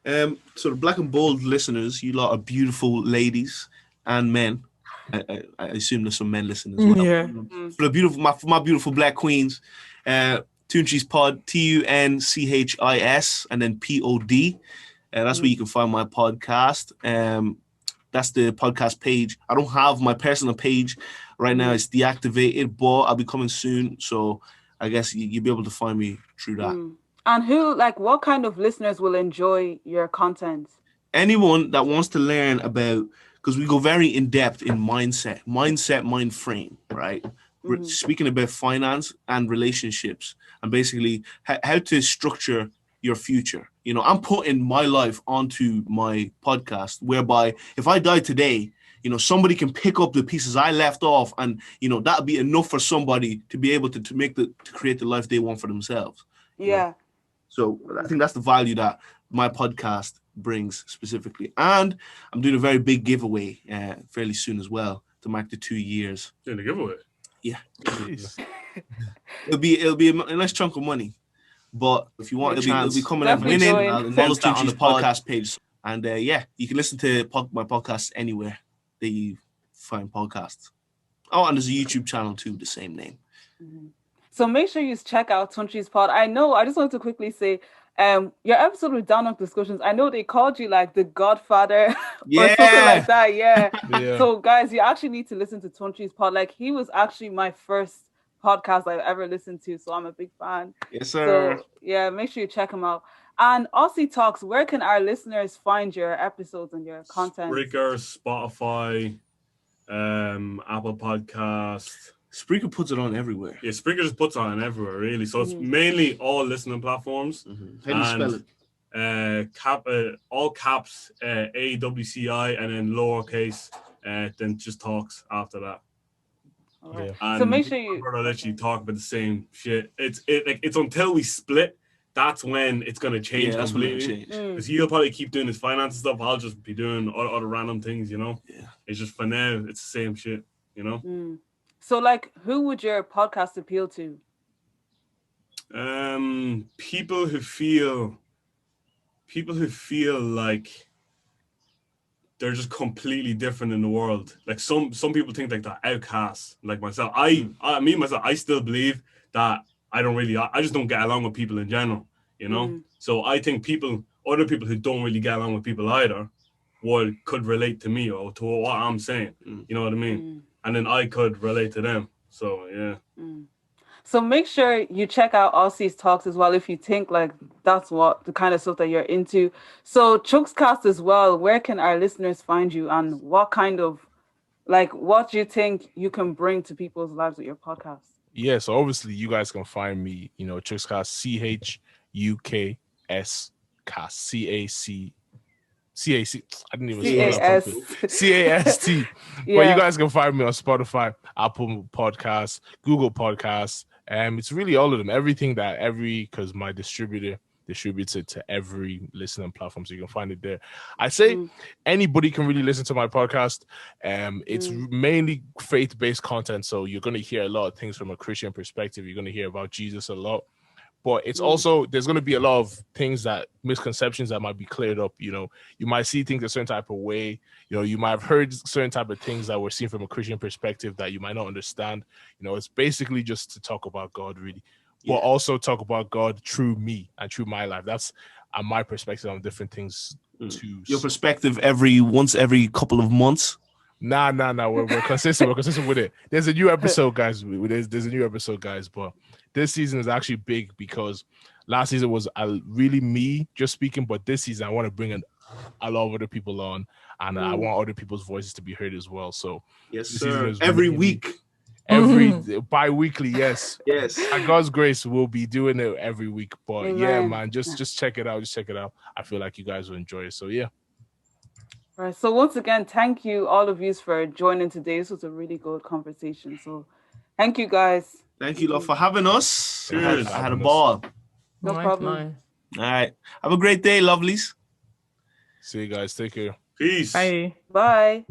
So the Black and Bold listeners, you lot are beautiful ladies and men. I assume there's some men listening as well. Yeah. For the beautiful, my beautiful Black queens, Tunchi's Pod, TUNCHIS, and then POD. That's where you can find my podcast. That's the podcast page. I don't have my personal page right now. It's deactivated, but I'll be coming soon. So I guess you'll be able to find me through that. And what kind of listeners will enjoy your content? Anyone that wants to learn about, because we go very in depth in mindset, mind frame, right? We're speaking about finance and relationships and basically how to structure your future. You know, I'm putting my life onto my podcast, whereby if I die today, you know, somebody can pick up the pieces I left off, and you know that'll be enough for somebody to be able to create the life they want for themselves. Yeah. So I think that's the value that my podcast brings specifically. And I'm doing a very big giveaway fairly soon as well to mark the 2 years. Doing a giveaway? Yeah. It'll be a nice chunk of money. But if you want it'll be coming up winning. I'll announce that on the podcast page. And you can listen to my podcast anywhere that you find podcasts. Oh, and there's a YouTube channel too, the same name. So make sure you check out Tunchi's Pod. I just want to quickly say, your episode with Down Up Discussions, I know they called you like the Godfather or something like that. Yeah. So guys, you actually need to listen to Tunchi's Pod. Like, he was actually my first podcast I've ever listened to, so I'm a big fan. Yes, sir. So yeah, make sure you check him out. And AWCI Talks, where can our listeners find your episodes and your content? Spreaker, Spotify, Apple Podcast. Spreaker puts it on everywhere. Yeah, Spreaker just puts it on everywhere, really. So it's mainly all listening platforms. How do you spell it? All caps, AWCI, and then lowercase, then just talks after that. All right. And so make sure you literally talk about the same shit. It's until we split, that's when it's gonna change completely. Because he'll probably keep doing his finance stuff. I'll just be doing other random things, you know. Yeah. It's just for now, it's the same shit, you know. So, like, who would your podcast appeal to? People who feel like they're just completely different in the world. Like some people think like the outcasts, like myself. I still believe that I just don't get along with people in general, you know. So I think other people who don't really get along with people either, could relate to me or to what I'm saying. You know what I mean? And then I could relate to them. So, yeah. So make sure you check out AWCI's Talks as well if you think like that's what the kind of stuff that you're into. So Chukscast as well, where can our listeners find you, and what kind of, what do you think you can bring to people's lives with your podcast? Yeah, so obviously you guys can find me, you know, Chukscast, CHUKS cast, CAC. I didn't even say that. CAST. Yeah. But you guys can find me on Spotify, Apple Podcasts, Google Podcasts. It's really all of them. Everything because my distributor distributes it to every listening platform, so you can find it there. I say anybody can really listen to my podcast. It's mainly faith-based content, so you're going to hear a lot of things from a Christian perspective. You're going to hear about Jesus a lot. But it's also, there's going to be a lot of things misconceptions that might be cleared up. You know, you might see things a certain type of way. You know, you might have heard certain type of things that were seen from a Christian perspective that you might not understand. You know, it's basically just to talk about God, really. But also talk about God through me and through my life. That's my perspective on different things too. Your perspective once every couple of months? Nah. We're consistent. We're consistent with it. There's a new episode, guys. There's a new episode, guys. But this season is actually big because last season was really me just speaking, but this season I want to bring a lot of other people on, and I want other people's voices to be heard as well. So yes, sir. Every week. Bi-weekly, yes. By God's grace, we'll be doing it every week. But Amen. Yeah, man, just check it out. Just check it out. I feel like you guys will enjoy it. So yeah. All right. So once again, thank you all of you for joining today. This was a really good conversation. So thank you guys. Thank you, love, for having us. Cheers. I had a ball. No problem. All right. Have a great day, lovelies. See you guys. Take care. Peace. Bye. Bye.